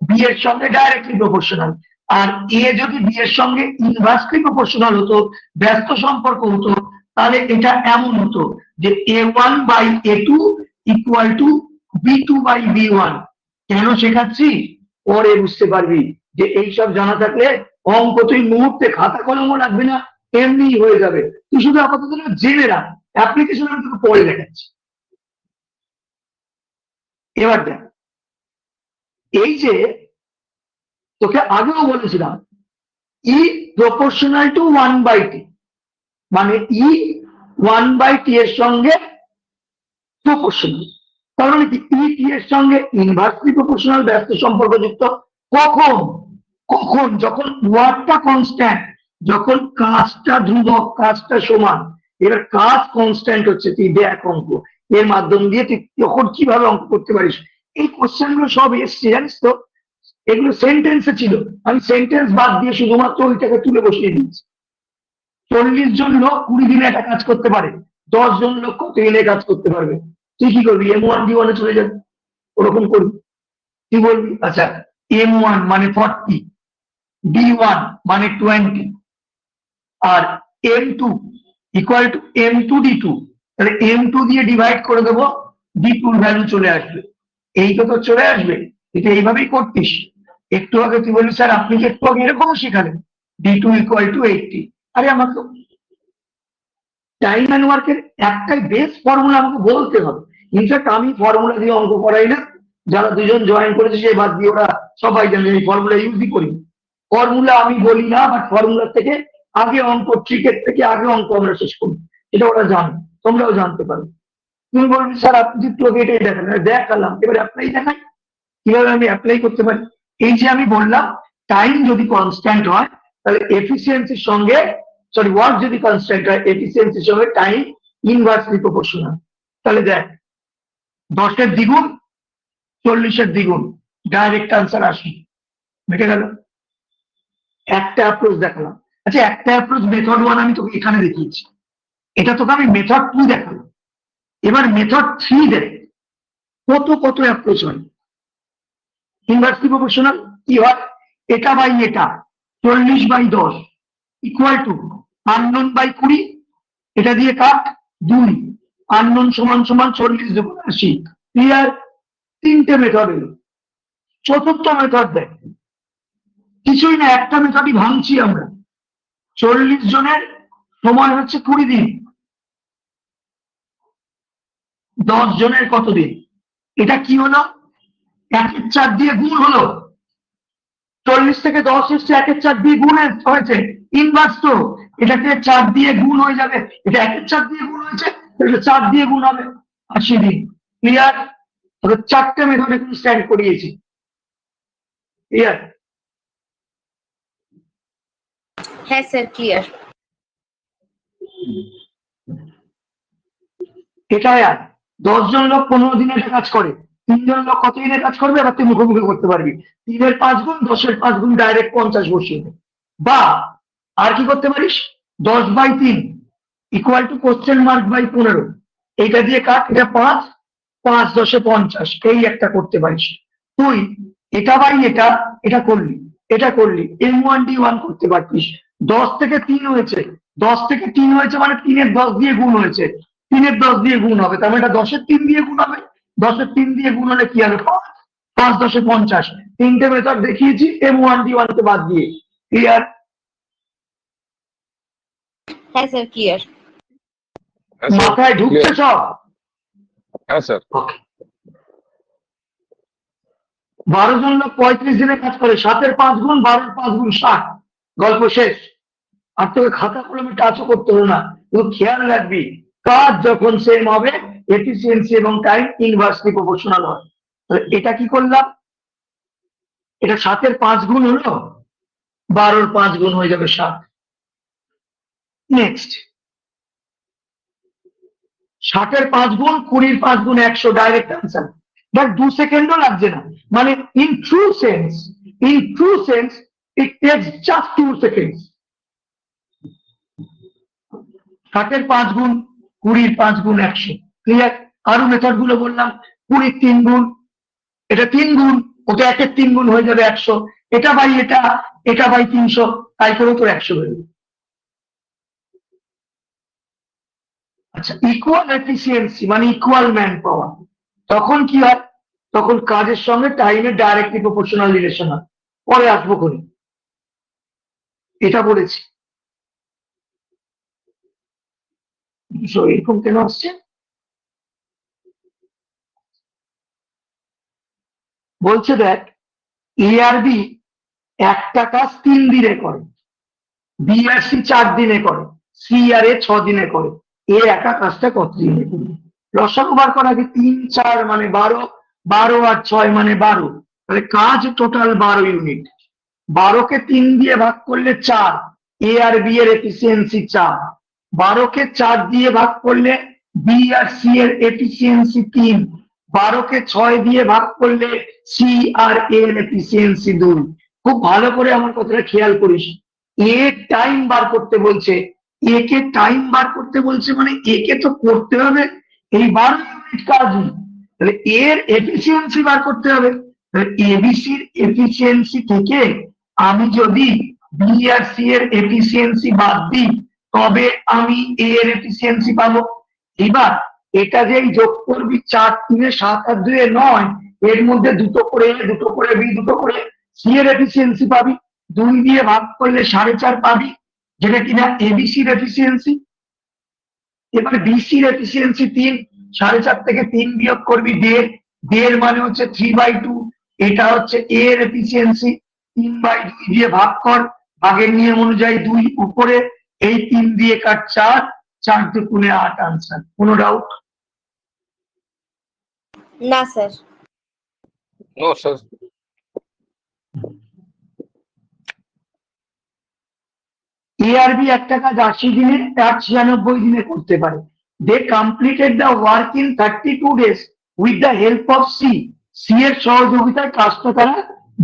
বি এর সঙ্গে ডাইরেক্টলি প্রপোর্শনাল। আর এ যদি বি এর সঙ্গে ইনভার্সলি প্রপোর্শনাল হতো, ব্যস্ত সম্পর্ক হতো, তাহলে এটা এমন হতো যে A1/A2 = B2/B1। কেন শেখাচ্ছি? পরে বুঝতে পারবি যে এইসব জানা থাকলে অঙ্ক তুই মুহূর্তে খাতা কলমও লাগবে না, এমনি হয়ে যাবে। তুই শুধু আপাতত জেনে রাখ, অ্যাপ্লিকেশন আমি তোকে পরে দেখাচ্ছি। এবার দেখ, এই যে তোকে আগেও বলেছিলাম ই প্রপোর্শনাল টু 1/t, মানে ই 1/t এর সঙ্গে প্রপোর্শনাল। তার মানে কি ই টি এর সঙ্গে ইনভার্সলি প্রপোর্শনাল ব্যস্ত সম্পর্কযুক্ত। কখন? কখন? যখন ওয়ার্ডটা কনস্ট্যান্ট, যখন কাজটা ধ্রুবক, কাজটা সমান। এবার কাজ কনস্ট্যান্ট হচ্ছে, তুই দেখ অঙ্ক এর মাধ্যম দিয়ে তুই তখন কিভাবে অঙ্ক করতে পারিস। এই কোশ্চেন গুলো সব এসছে জানিস তো, এগুলো সেন্টেন্সে ছিল, আমি সেন্টেন্স বাদ দিয়ে শুধুমাত্র ওইটাকে তুলে বসিয়ে দিচ্ছি। 40 জন লোক 20 দিনে একটা কাজ করতে পারে, 10 জন লোক কত দিনে কাজ করতে পারবে? তুই কি করবি? M1D1 এ চলে যাবি, ওরকম করবি। তুই বলবি আচ্ছা M1 মানে 40, D1 মানে 20, আর M2 ইকুয়াল টু M2D2, তাহলে M2 দিয়ে ডিভাইড করে দেবো, D2 ভ্যালু চলে আসবে। এই তো চলে আসবে, এটা এইভাবেই করতিস। একটু আগে তুই বললি স্যার আপনি কি একটু আগে এরকম শিখালেন, D2 ইকুয়াল টু 80। আরে আমাকে টাইম অ্যান্ড ওয়ার্কের একটাই বেস ফর্মুলা আমাকে বলতে হবে। ইনফ্যাক্ট আমি ফর্মুলা দিয়ে অঙ্ক করাই না, যারা দুজন জয়েন করেছে সে বাদ দিয়ে ওরা সবাই জানে এই ফর্মুলা ইউজই করি। ফর্মুলা আমি বলি না, বাট ফর্মুলা থেকে আগে অঙ্ক, ট্রিকের থেকে আগে অঙ্ক আমরা শেষ করি, এটা ওরা জানে, তোমরাও জানতে পারো। তুমি বলবি স্যার আপনি তো এটাই দেখান, দেখালাম, এবার অ্যাপ্লাই দেখাই, কিভাবে আমি অ্যাপ্লাই করতে পারি। এই যে আমি বললাম টাইম যদি কনস্ট্যান্ট হয় তাহলে এফিসিয়েন্সির সঙ্গে, সরি ওয়ার্ক যদি কনস্ট্যান্ট হয় এফিসিয়েন্সির সঙ্গে টাইম ইনভার্সলি প্রপোর্শনাল। তাহলে দেখ 10-এর দ্বিগুণ 40-এর দ্বিগুণ, ডাইরেক্ট আনসার 80, মিটে গেল। একটা অ্যাপ্রোচ দেখালাম। আচ্ছা একটা অ্যাপ্রোচ মেথড 1 আমি তোকে এখানে দেখিয়েছি, এটা তোকে আমি মেথড 2 দেখালাম। এবার মেথড 3 দেখ কত কত অ্যাপ্রোচ হয়। ইনভার্সলি প্রপোর্শনাল কি হয়? এটা বাই এটা 40/10 ইকুয়াল টু আননোন বাই 20, এটা দিয়ে কাট 2, আননোন সমান সমান 40/80। ক্লিয়ার? 3টে মেথড এলো। চতুর্থ মেথড দেখ, কিছুই না, একটা মেথডই ভাঙছি আমরা। 40 জনের সময় হচ্ছে 20 দিন, 10 জনের কত দিন? এটা কি হলো? 1/4 দিয়ে গুণ হলো। 40 থেকে 10 এসছে, 1/4 দিয়ে গুণ হয়েছে, ইনভার্স তো, এটাকে 4 দিয়ে গুণ হয়ে যাবে, এটা 1/4 দিয়ে গুণ হয়েছে, এটা 4 দিয়ে গুণ হবে, 80 দিন। ক্লিয়ার? তবে 4টে মেথড এখন স্ট্যান্ড করিয়েছি। ক্লিয়ার? হ্যাঁ স্যার ক্লিয়ার। এটাই আর 10 জন লোক 15 দিনে একটা কাজ করে, 3 জন লোক কত দিনে কাজ করবে এবার তুই মুখোমুখি করতে পারবি। 3-এর 5 গুণ, 10-এর 5 গুণ, ডাইরেক্ট 50 বসিয়ে দে। বা আর কি করতে পারিস, 10/3 equal to question mark by 15, এইটা দিয়ে কাট, এটা 5, 5 10-এ 50, এই একটা করতে পারিস। তুই এটা বাই এটা, এটা করলি, এটা করলি, M1D1 করতে পারতিস। 10 থেকে 3 হয়েছে, 10 থেকে 3 হয়েছে মানে 3-এর 10 দিয়ে গুণ হয়েছে, 3-এর 10 দিয়ে গুণ হবে, তার মানে এটা 10-এর 3 দিয়ে গুণ হবে, 10-এর 3 দিয়ে গুণ হলে কি হবে? 5, 5 10-এ 50। 3টে মেথড দেখিয়েছি M1D1 কে বাদ দিয়ে। ক্লিয়ার? হ্যাঁ স্যার ক্লিয়ার। হ্যাঁ স্যার মাথায় ঢুকছে সব? হ্যাঁ স্যার। ওকে। 12 জন লোক 35 দিনে কাজ করে, 7-এর 5 গুণ, 12-এর 5 গুণ 60, গল্প শেষ। আর তোকে খাতা কলমে টাচও করতে হলো না, তুই খেয়াল রাখবি কাজ যখন সেম হবে এফিসিয়েন্সি এবং টাইম ইনভার্সলি প্রপোর্শনাল হয়। এটা কি করলাম, এটা 7-এর 5 গুণ হলো, 12-এর 5 গুণ হয়ে যাবে 7। নেক্সট 60-এর 5 গুণ, 20-এর 5 গুণ 100, ডাইরেক্ট আনসার। বাট 2 সেকেন্ডও লাগছে না, মানে in true sense it takes just 2 seconds. 60-এর 5 গুণ, 20-এর 5 গুণ 100। ক্লিয়ার? আরো মেথড গুলো বললাম, 20-এর 3 গুণ, এটা 3 গুণ, ওটা 1-এর 3 গুণ হয়ে যাবে 100, এটা বাই এটা, এটা বাই 300, তাই করে তোর 100 বেরোবে। আচ্ছা ইকুয়াল এফিসিয়েন্সি মানে ইকুয়াল ম্যান পাওয়ার, তখন কি হয়? তখন কাজের সঙ্গে টাইমের ডাইরেক্টলি প্রপোর্শনাল রিলেশন হয়। পরে আসবো করি, এটা বলেছি। এরকম কেন আসছে? বলছে দেখ এআরবি একটা কাজ 3 দিনে করে, বি আর সি 4 দিনে করে, সি আর এ 6 দিনে করে, এ একা কাজটা কত দিনে করবে? লসাগু বার করার আগে 3 4 মানে 12, 12 আর 6 মানে 12, তাহলে কাজ টোটাল 12 ইউনিট। 12 কে 3 দিয়ে ভাগ করলে 4, এ আর বি এর এফিসিয়েন্সি 4। 12 কে 4 দিয়ে ভাগ করলে বি আর সি এর এফিসিয়েন্সি 3। 12 কে 6 দিয়ে ভাগ করলে সি আর এ এর এফিসিয়েন্সি 2। খুব ভালো করে আমার কথাটা খেয়াল করিস। এ টাইম বার করতে বলছে, এ কে টাইম বার করতে বলছে, মানে এ কে তো করতে হবে এই 12 ইউনিট কাজই, তাহলে এর এফিসিয়েন্সি বার করতে হবে। এবিসির এফিসিয়েন্সি থেকে আমি যদি বি আর সি এর এফিসিয়েন্সি বাদ দিই তবে আমি এ এর এফিসিয়েন্সি পাবো। এবার এটা যে যোগ করবি 4 3 7 আর 2 9, এর মধ্যে দুটো করে এ, দুটো করে বি, দুটো করে সি এর এফিসিয়েন্সি পাবি। 2 দিয়ে ভাগ করলে 4.5 পাবি, যেটা কিনা এবিসির এফিসিয়েন্সি। এবার বিসির এফিসিয়েন্সি 3, 4.5 থেকে 3 বিয়োগ করবি 1.5, 1.5 মানে হচ্ছে 3/2, এটা হচ্ছে এ এর এফিসিয়েন্সি। 3/2 দিয়ে ভাগ কর, ভাগের নিয়ম অনুযায়ী 2 উপরে, এই 3 দিয়ে কাট 4, 4 দুগুণে 8 আনসার। কোনো ডাউট? না স্যার। No sir. এ আর বি একটা কাজ 80 দিনে আর 96 দিনে করতে পারে। They completed the work in 32 days with the help of C. C এর সহযোগিতায় কাজটা তারা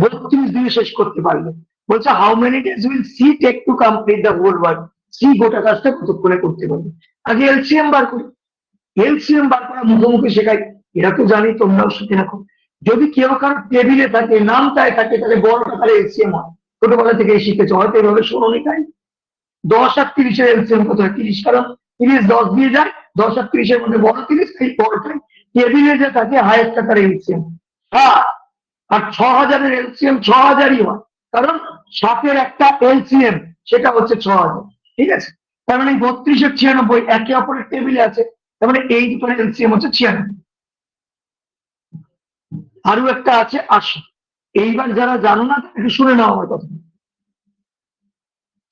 32 দিনে শেষ করতে পারবে। বলছে how many days will C take to complete the whole work? C গোটা কাজটা কতক্ষণে করতে পারবে? আগে এলসিএম বার করি। এলসিএম বার করা মুখোমুখি শেখাই, এরা তো জানি, তোমরাও শিখে রাখো। যদি কেউ কারো টেবিলে থাকে, নামটায় থাকে, তাহলে বড় টাকার এলসিএম হয়। ছোটবেলা থেকে শিখেছো, হয়তো এভাবে শোনোনি তাই। 10 আর 30 এর এলসিএম কত হয়? 30, কারণ 30 10 দিয়ে যায়, 10 আর 30 এর মধ্যে বড় 30, এই বড়টাই টেবিলে যে থাকে হাইয়েস্ট টাকার এলসিএম। আর 6000 এর এলসিএম 6000ই হয়, কারণ 7 এর একটা এলসিএম, সেটা হচ্ছে 6000। ঠিক আছে, তার মানে 32 আর 96 একে অপরের টেবিলে আছে, তার মানে এই দুটোর এলসিএম হচ্ছে 96। আরো একটা আছে 80। এইবার যারা জানো না একটু শুনে নাও আমার কথা।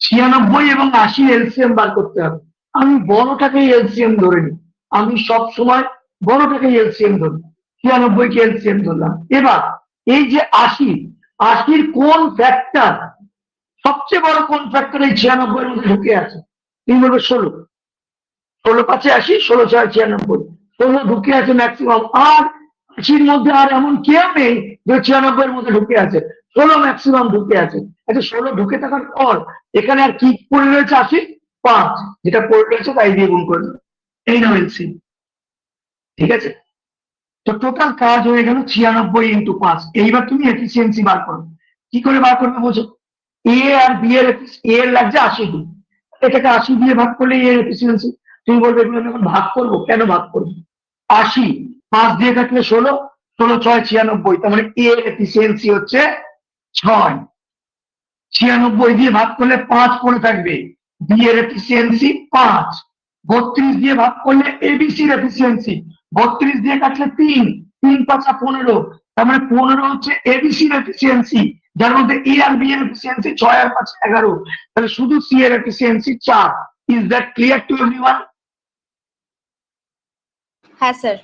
96 এবং 80 এলসিএম বার করতে হবে। আমি বড়টাকেই এলসিএম ধরে নিই, আমি সব সময় বড়টাকেই এলসিএম ধরি, 96 কে এলসিএম ধরলাম। এবার এই যে 80, 80-র কোন ফ্যাক্টর সবচেয়ে বড়, কোন ফ্যাক্টর এই 96 এর মধ্যে ঢুকে আছে? তুমি বলবে 16। 16 5 80, 16 6 96, 16 ঢুকে আছে ম্যাক্সিমাম। আর 80-র মধ্যে আর এমন কেউ নেই যে 96 এর মধ্যে ঢুকে আছে, 16 ম্যাক্সিমাম ঢুকে আছে। আচ্ছা, 16 ঢুকে থাকার পর এখানে আর কি পড়ে রয়েছে? 80 5, যেটা পড়ে রয়েছে তাই দিয়ে গুণ করে দেবো। এই নাও এলসিএম। ঠিক আছে, তো টোটাল কাজ হয়ে গেল 96 ইন্টু 5। এইবার তুমি এফিসিয়েন্সি বার করো। কি করে বার করবে বোঝো? এ আর বি এর এ এর লাগছে 80 দিন, এটাকে 80 দিয়ে ভাগ করলে এর এফিসিয়েন্সি। তুমি বলবে এগুলো আমি এখন ভাগ করবো, কেন ভাগ করবো? 80 5 দিয়ে কাটলে 16, 16 6 96, তার মানে এর এফিসিয়েন্সি হচ্ছে 6। 96 দিয়ে ভাগ করলে 5 পড়ে থাকবে, বি এর এফিসিয়েন্সি 5। 32 দিয়ে ভাগ করলে এবিসির এফিসিয়েন্সি, 32 দিয়ে কাটলে 3, 3 5 15, তার মানে 15 হচ্ছে এবিসির এফিসিয়েন্সি, যার মধ্যে এ আর বি এর এফিসিয়েন্সি 6 আর 5 11, তাহলে শুধু সি এর efficiency 4। Is that clear to everyone? হ্যাঁ স্যার।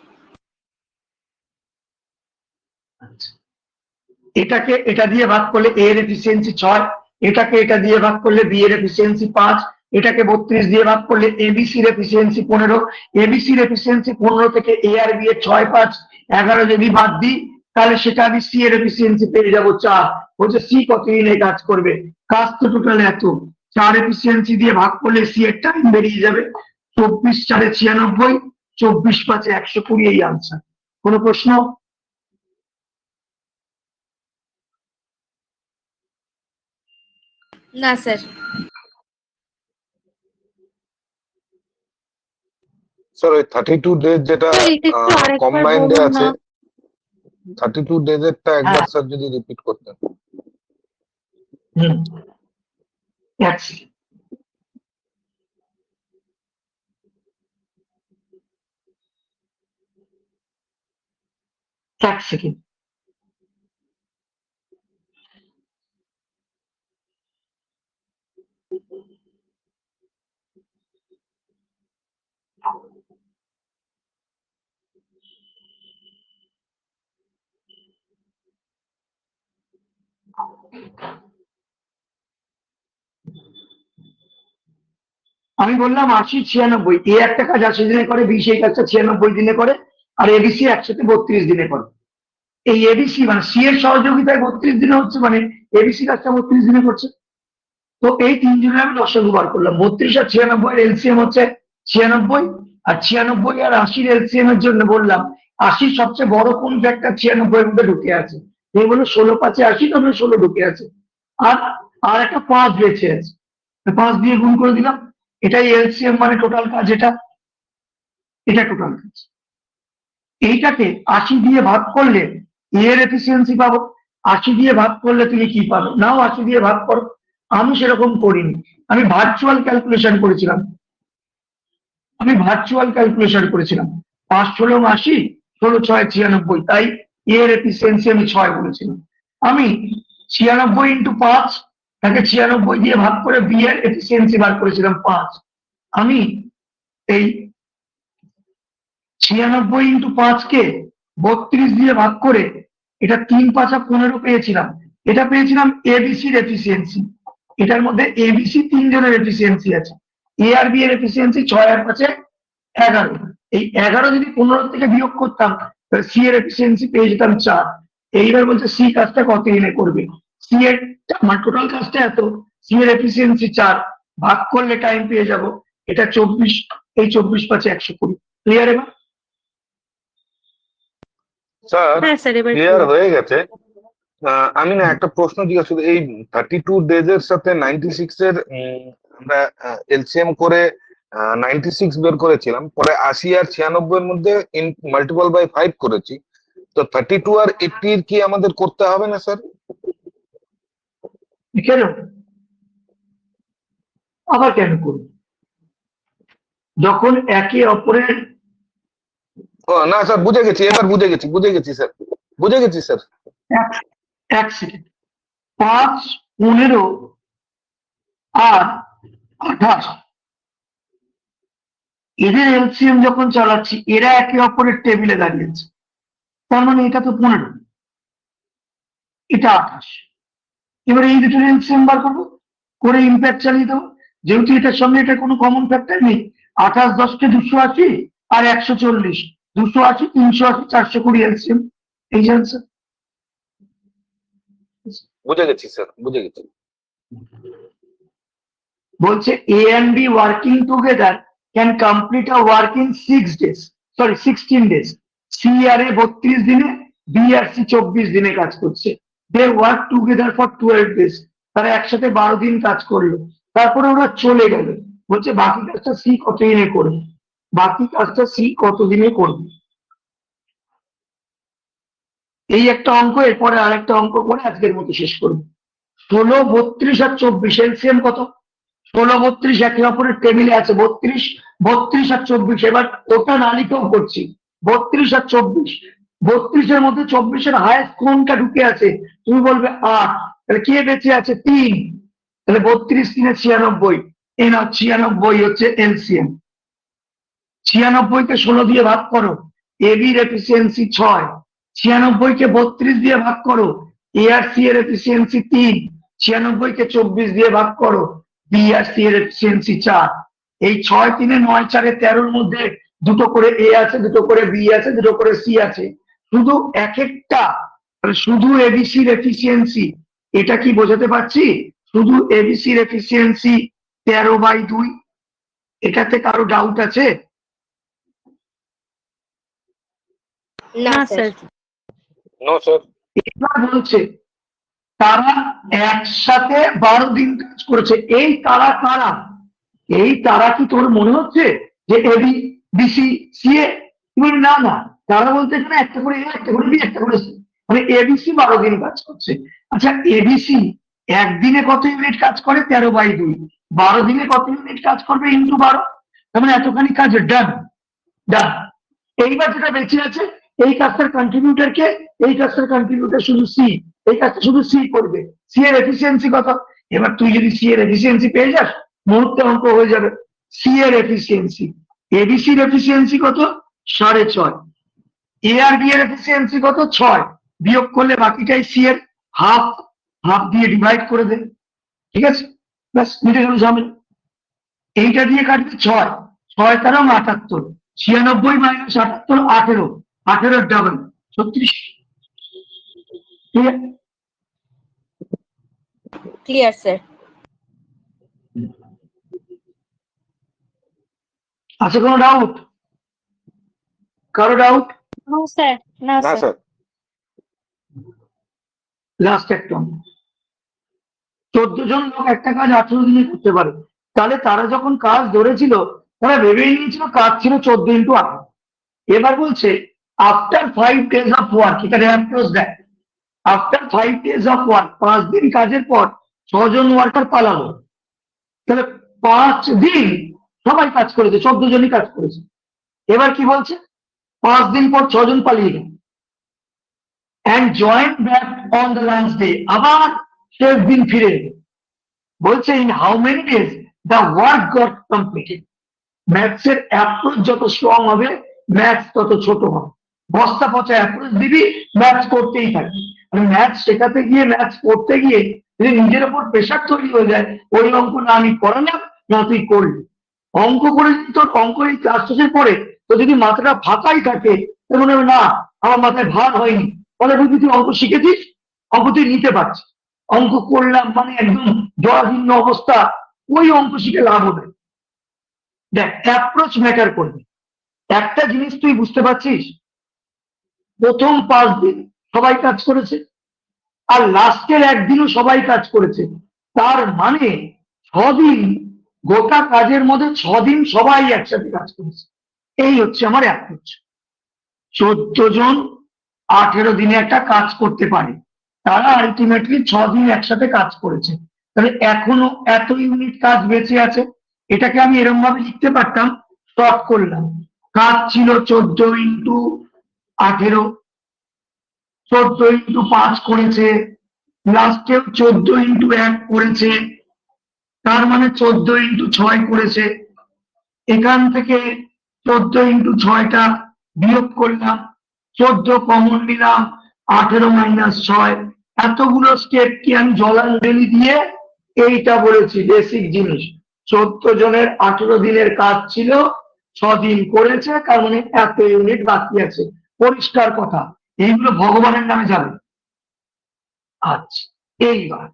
এটাকে এটা দিয়ে ভাগ করলে এ এর এফিসিয়েন্সি 6, এটাকে এটা দিয়ে ভাগ করলে বি এর এফিসিয়েন্সি 5, এটাকে 32 দিয়ে ভাগ করলে এবিসি এর এফিসিয়েন্সি 15, এবিসি এর এফিসিয়েন্সি 15 থেকে এ আর বি এর 6 5 11 যদি বাদ দিই তাহলে সেটা আমি সি এর এফিসিয়েন্সি পেয়ে যাবো 4। বলছে সি কতদিনে কাজ করবে? কাজ তো টোটাল এত, 4 এফিসিয়েন্সি দিয়ে ভাগ করলে সি এর টাইম বেরিয়ে যাবে 24 4 96, 24 5 120, এই আনসার। কোনো প্রশ্ন? না স্যার। স্যার ওই 32 ডেজ যেটা স্যার এটা একটু আরেকবার কম্বাইন্ডে বলুন আছে, না। 32 ডেজেরটা একবার স্যার যদি রিপিট করতেন। হুম, এক সেকেন্ড। এক সেকেন্ড। আমি বললাম 80-96, এ একটা কাজ 80 দিনে করে, বি সেই কাজটা 96 দিনে করে, আর এবিসি একসাথে 32 দিনে করে। এই এবিসি মানে সি এর সহযোগিতায় 32 দিনে হচ্ছে, মানে এবিসি কাজটা 32 দিনে করছে। তো এই তিনজনের আমি লসাগু বার করলাম। 32 আর 96 এর এলসিএম হচ্ছে 96, আর 96 আর 80 এলসিএম এর জন্য বললাম 80 সবচেয়ে বড় কোন ফ্যাক্টর 96 এর মধ্যে ঢুকে আছে, এই বলে 16-5 80, তবে 16 ঢুকে আছে, আর আর একটা 5 বেঁচে আছে, 5 দিয়ে গুণ করে দিলাম। এটাই এলসিএম মানে টোটাল কাজ, এটা টোটাল কাজ। এইটাকে 80 দিয়ে ভাগ করলে এর এফিসিয়েন্সি পাবো। 80 দিয়ে ভাগ করলে তুমি কি পাবে? নাও 80 দিয়ে ভাগ করো। আমি সেরকম করিনি, আমি ভার্চুয়াল ক্যালকুলেশন করেছিলাম। 5 ষোলো 80, 16 6 96, তাই এর এফিসিয়েন্সি আমি 6 বলেছিলাম। আমি 96 ইন্টু 5, তাকে 96 দিয়ে ভাগ করে বি এর এফিসিয়েন্সি বার করেছিলাম 5। আমি এই 96 ইন্টু 5 কে 32 দিয়ে ভাগ করে এটা 3-5 15 পেয়েছিলাম। এটা পেয়েছিলাম এবিসির এফিসিয়েন্সি। এটার মধ্যে এবিসি 3 জনের এফিসিয়েন্সি আছে, এ আর বি এর এফিসিয়েন্সি 6 আর 5 11। এই 11 যদি 15 থেকে বিয়োগ করতাম তাহলে সি এর এফিসিয়েন্সি পেয়ে যেতাম 4। এইবার বলছে সি কাজটা কত দিনে করবে। সি এর আমার টোটাল কাজটা এত, সি এর এফিসিয়েন্সি 4, ভাগ করলে টাইম পেয়ে যাব এটা 24। এই 24-5 120। ক্লিয়ার? এবার স্যার হ্যাঁ স্যার, এবার ক্লিয়ার হয়ে গেছে। আমি না একটা প্রশ্ন জিজ্ঞাসা শুধু, এই 32 ডেজ এর সাথে 96 এর আমরা এলসিএম করে 96 বের করেছিলাম, পরে 80 আর 96 এর মধ্যে মাল্টিপল বাই 5 করেছি। তো 32 আর 80 কি আমাদের করতে হবে না স্যার? কেন আবার কেন করব, যখন একে অপরের ও না স্যার, বুঝে গেছি, এবার বুঝে গেছি স্যার, বুঝে গেছি স্যার। এক সেকেন্ড, 5, 15 আর 28 এদের এলসিএম যখন চালাচ্ছি এরা একে অপরের টেবিলে দাঁড়িয়েছে, তার মানে এটা তো 15, এটা 28। এবার এই দুটোর এলসিএম বার করবো, করে ইম্প্যাক্ট চালিয়ে দেবো। যেহেতু এটার সঙ্গে এটা কোনো কমন ফ্যাক্টর নেই, 28 10 কে 280 আর 140, 280 380 420 এলসিএম, এই আনসার। বুঝে গেছি স্যার, বুঝে গেছি। বলছে A and B working together can complete a work in 16 days. C আর এ 32 দিনে, বি আর সি 24 দিনে কাজ করছে। They work together for 12 days. তারা একসাথে 12 দিন কাজ করলো, তারপরে ওরা চলে গেল। বলছে বাকি কাজটা সি কত দিনে করবে, এই একটা অঙ্ক, এরপরে আরেকটা অঙ্ক করে আজকের মতো শেষ করবো। 16, 32 আর 24 এলসিএম কত? 16, 32 একে অপরের টেবিলে আছে, 32 আর 24। এবার ওটা না লিখেও করছি, 32 আর 24। 32 এর মধ্যে 24 এর হায়েস্ট কোনটা ঢুকে আছে? তুমি বলবে 8, তাহলে কে বেঁচে আছে? 3, তাহলে 32 3 96। এই না 96 হচ্ছে এলসিএম। 96 কে 16 দিয়ে ভাগ করো, এ বির এফিসিয়েন্সি 6। 96 কে 32 দিয়ে ভাগ করো, এ আর সি এর এফিসিয়েন্সি 3। 96 কে 24 দিয়ে ভাগ করো, বি আর সি এর এফিসিয়েন্সি 4। এই 6 3 9 4 13 মধ্যে দুটো করে এ আছে, দুটো করে বি আছে, দুটো করে সি আছে। শুধু এক একটা, শুধু এবিসির এফিসিয়েন্সি, এটা কি বোঝাতে পারছি? শুধু এবিসির এফিসিয়েন্সি 13/2। এটাতে কারো ডাউট আছে? না না স্যার। স্যার। No sir. এবার বলছে তারা একসাথে 12 দিন কাজ করেছে। এই তারা কারা? এই তারা কি তোর মনে হচ্ছে যে এবি বিসি সিএ? না না, তারা বলতে এখানে একটা করে এ, একটা করে বি, একটা করে সি, মানে এবিসি 12 দিন কাজ করছে। আচ্ছা এবিসি একদিনে কত ইউনিট কাজ করে? 13/2। 12 দিনে কত ইউনিট কাজ করবে? ইন্টু 12। তার মানে এতখানি কাজ ডান। এইবার যেটা বেঁচে আছে, এই কাজটার কন্ট্রিবিউটর কে? এই কাজটার কন্ট্রিবিউটর শুধু সি, এই কাজটা শুধু সি করবে। সি এর এফিসিয়েন্সি কত? এবার তুই যদি সি এর এফিসিয়েন্সি পেয়ে যাস, মুহূর্তে অঙ্ক হয়ে যাবে। সি এর এফিসিয়েন্সি, এবিসির এফিসিয়েন্সি কত? 6.5। এ আর বি এর এফিসিয়েন্সি কত? 6। বিয়োগ করলে বাকিটাই সি এর হাফ, হাফ দিয়ে ডিভাইড করে দে, ঠিক আছে, ব্যাস মিটে গেল ঝামেলা। এইটা দিয়ে কাটবে 6, 6 তেরো 78, 96 মাইনাস 78 18, 18 ডাবল 36, ঠিক আছে। Clear sir. আছে কোনো ডাউট? কারো ডাউট? নো স্যার, না না স্যার। স্যার। লাস্ট একটা 14 জন লোক একটা কাজ 18 দিনে করতে পারে, তাহলে তারা যখন কাজ ধরেছিল তারা ভেবেই নিয়েছিল কাজ ছিল 14x18। এবার বলছে আফটার 5 days অফ ওয়ার্ক, এখানে অ্যাপ্রোচ দেয়, আফটার 5 days অফ ওয়ার্ক, 5 দিন কাজের পর 6 জন ওয়ার্কার পালালো, তাহলে 5 দিন সবাই কাজ করেছে, 14 জনই কাজ করেছে। এবার কি বলছে, 5 দিন পর 6 জন পালিয়ে গেল, and joined back on the last day, আবার শেষ দিন ফিরে এলো। বলছে in how many days the work got completed. Maths এর অ্যাপ্রোচ যত স্ট্রং হবে ম্যাথস তত ছোট হবে। বস্তা পচা অ্যাপ্রোচ দিবি, ম্যাথস করতেই থাকবি। ম্যাথস শেখাতে গিয়ে, ম্যাথস পড়তে গিয়ে যদি নিজের ওপর প্রেশার তৈরি হয়ে যায়, ওই অঙ্ক না আমি করালাম না তুই করলি, অঙ্ক করে যদি তোর অঙ্ক এই ক্লাস শেষের পরে তো যদি মাথাটা ফাঁকাই থাকে, তাহলে মনে হবে না আমার মাথায় ভার হয়নি, ফলে বুঝবি তুই অঙ্ক শিখেছিস, অঙ্ক তুই নিতে পারছিস। অঙ্ক করলাম মানে একদম জরাজীর্ণ অবস্থা, ওই অঙ্ক শিখে লাভ হবে। দেখ, অ্যাপ্রোচ ম্যাটার করবে। একটা জিনিস তুই বুঝতে পারছিস, প্রথম 5 দিন সবাই কাজ করেছে আর লাস্টের একদিনও সবাই কাজ করেছে, তার মানে 6 দিন, গোটা কাজের মধ্যে 6 দিন সবাই একসাথে কাজ করেছে। এই হচ্ছে আমার অ্যাপ্রোচ। 14 জন 18 দিনে একটা কাজ করতে পারে, তারা আলটিমেটলি 6 দিন একসাথে কাজ করেছে, তাহলে এখনো এত ইউনিট কাজ বেঁচে আছে। এটাকে আমি এরকম ভাবে লিখতে পারতাম, শর্ট করলাম, কাজ ছিল 14x18, 14x5 করেছে, লাস্টেও 14x1 করেছে, তার মানে 14x6 করেছে। এখান থেকে 14x6টা বিয়োগ করলাম, 14 কমন নিলাম, 18 মাইনাস 6, এতগুলো স্টেপ কি আমি জলাঞ্জলি দিয়ে এইটা বলেছি বেসিক জিনিস। 14 জনের 18 দিনের কাজ ছিল, 6 দিন করেছে, তার মানে এত ইউনিট বাকি আছে, পরিষ্কার কথা। এইগুলো ভগবানের নামে যাবে। আচ্ছা, এইবার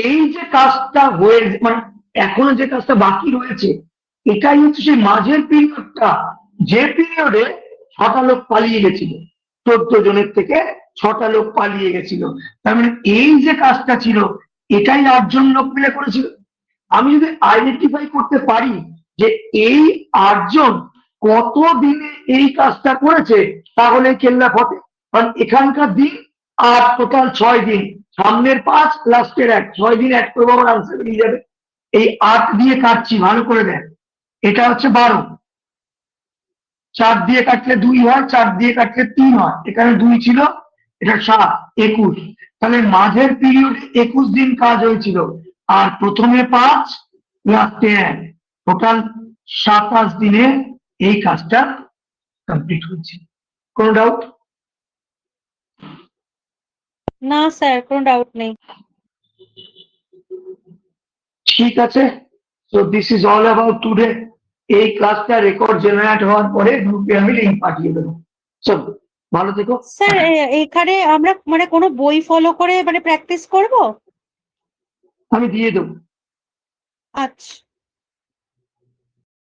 এই যে কাজটা হয়ে, মানে এখনো যে কাজটা বাকি রয়েছে, এটাই হচ্ছে সেই মাঝের পিরিয়ডটা, যে পিরিয়ডে 6টা লোক পালিয়ে গেছিল, 14 জনের থেকে 6টা লোক পালিয়ে গেছিল। তার মানে এই যে কাজটা ছিল এটাই 8 জন লোক মিলে করেছিল। আমি যদি আইডেন্টিফাই করতে পারি যে এই 8 জন কত দিনে এই কাজটা করেছে, তাহলে কেল্লা ফতে। কারণ এখানকার দিন 8, টোটাল 6 দিন, সামনের 5 লাস্টের 1, 6 দিন অ্যাড করবো, আমার আনসার বেরিয়ে যাবে। এই 8 দিয়ে কাটছি, ভালো করে দেখ, এটা হচ্ছে 12, 4 দিয়ে কাটলে 2 হয়, 4 দিয়ে কাটলে 3 হয়, এখানে 2 ছিল, এটা 7, 21, তাহলে মাঝের পিরিয়ডে 21 দিন কাজ হয়েছিল, আর প্রথমে 5 লাস্টে 1, টোটাল 27 দিনে এই কাজটা কমপ্লিট হয়েছে। কোনো ডাউট? না স্যার, কোনো ডাউট নেই। ঠিক আছে, so this is all about today. এই ক্লাসটা রেকর্ড জেনারেট হওয়ার পরে গ্রুপে আমি লিংক পাঠিয়ে দেবো। চলো, ভালো থেকো। স্যার এখানে আমরা মানে কোনো বই ফলো করে মানে প্র্যাকটিস করব? আমি দিয়ে দেবো। আচ্ছা।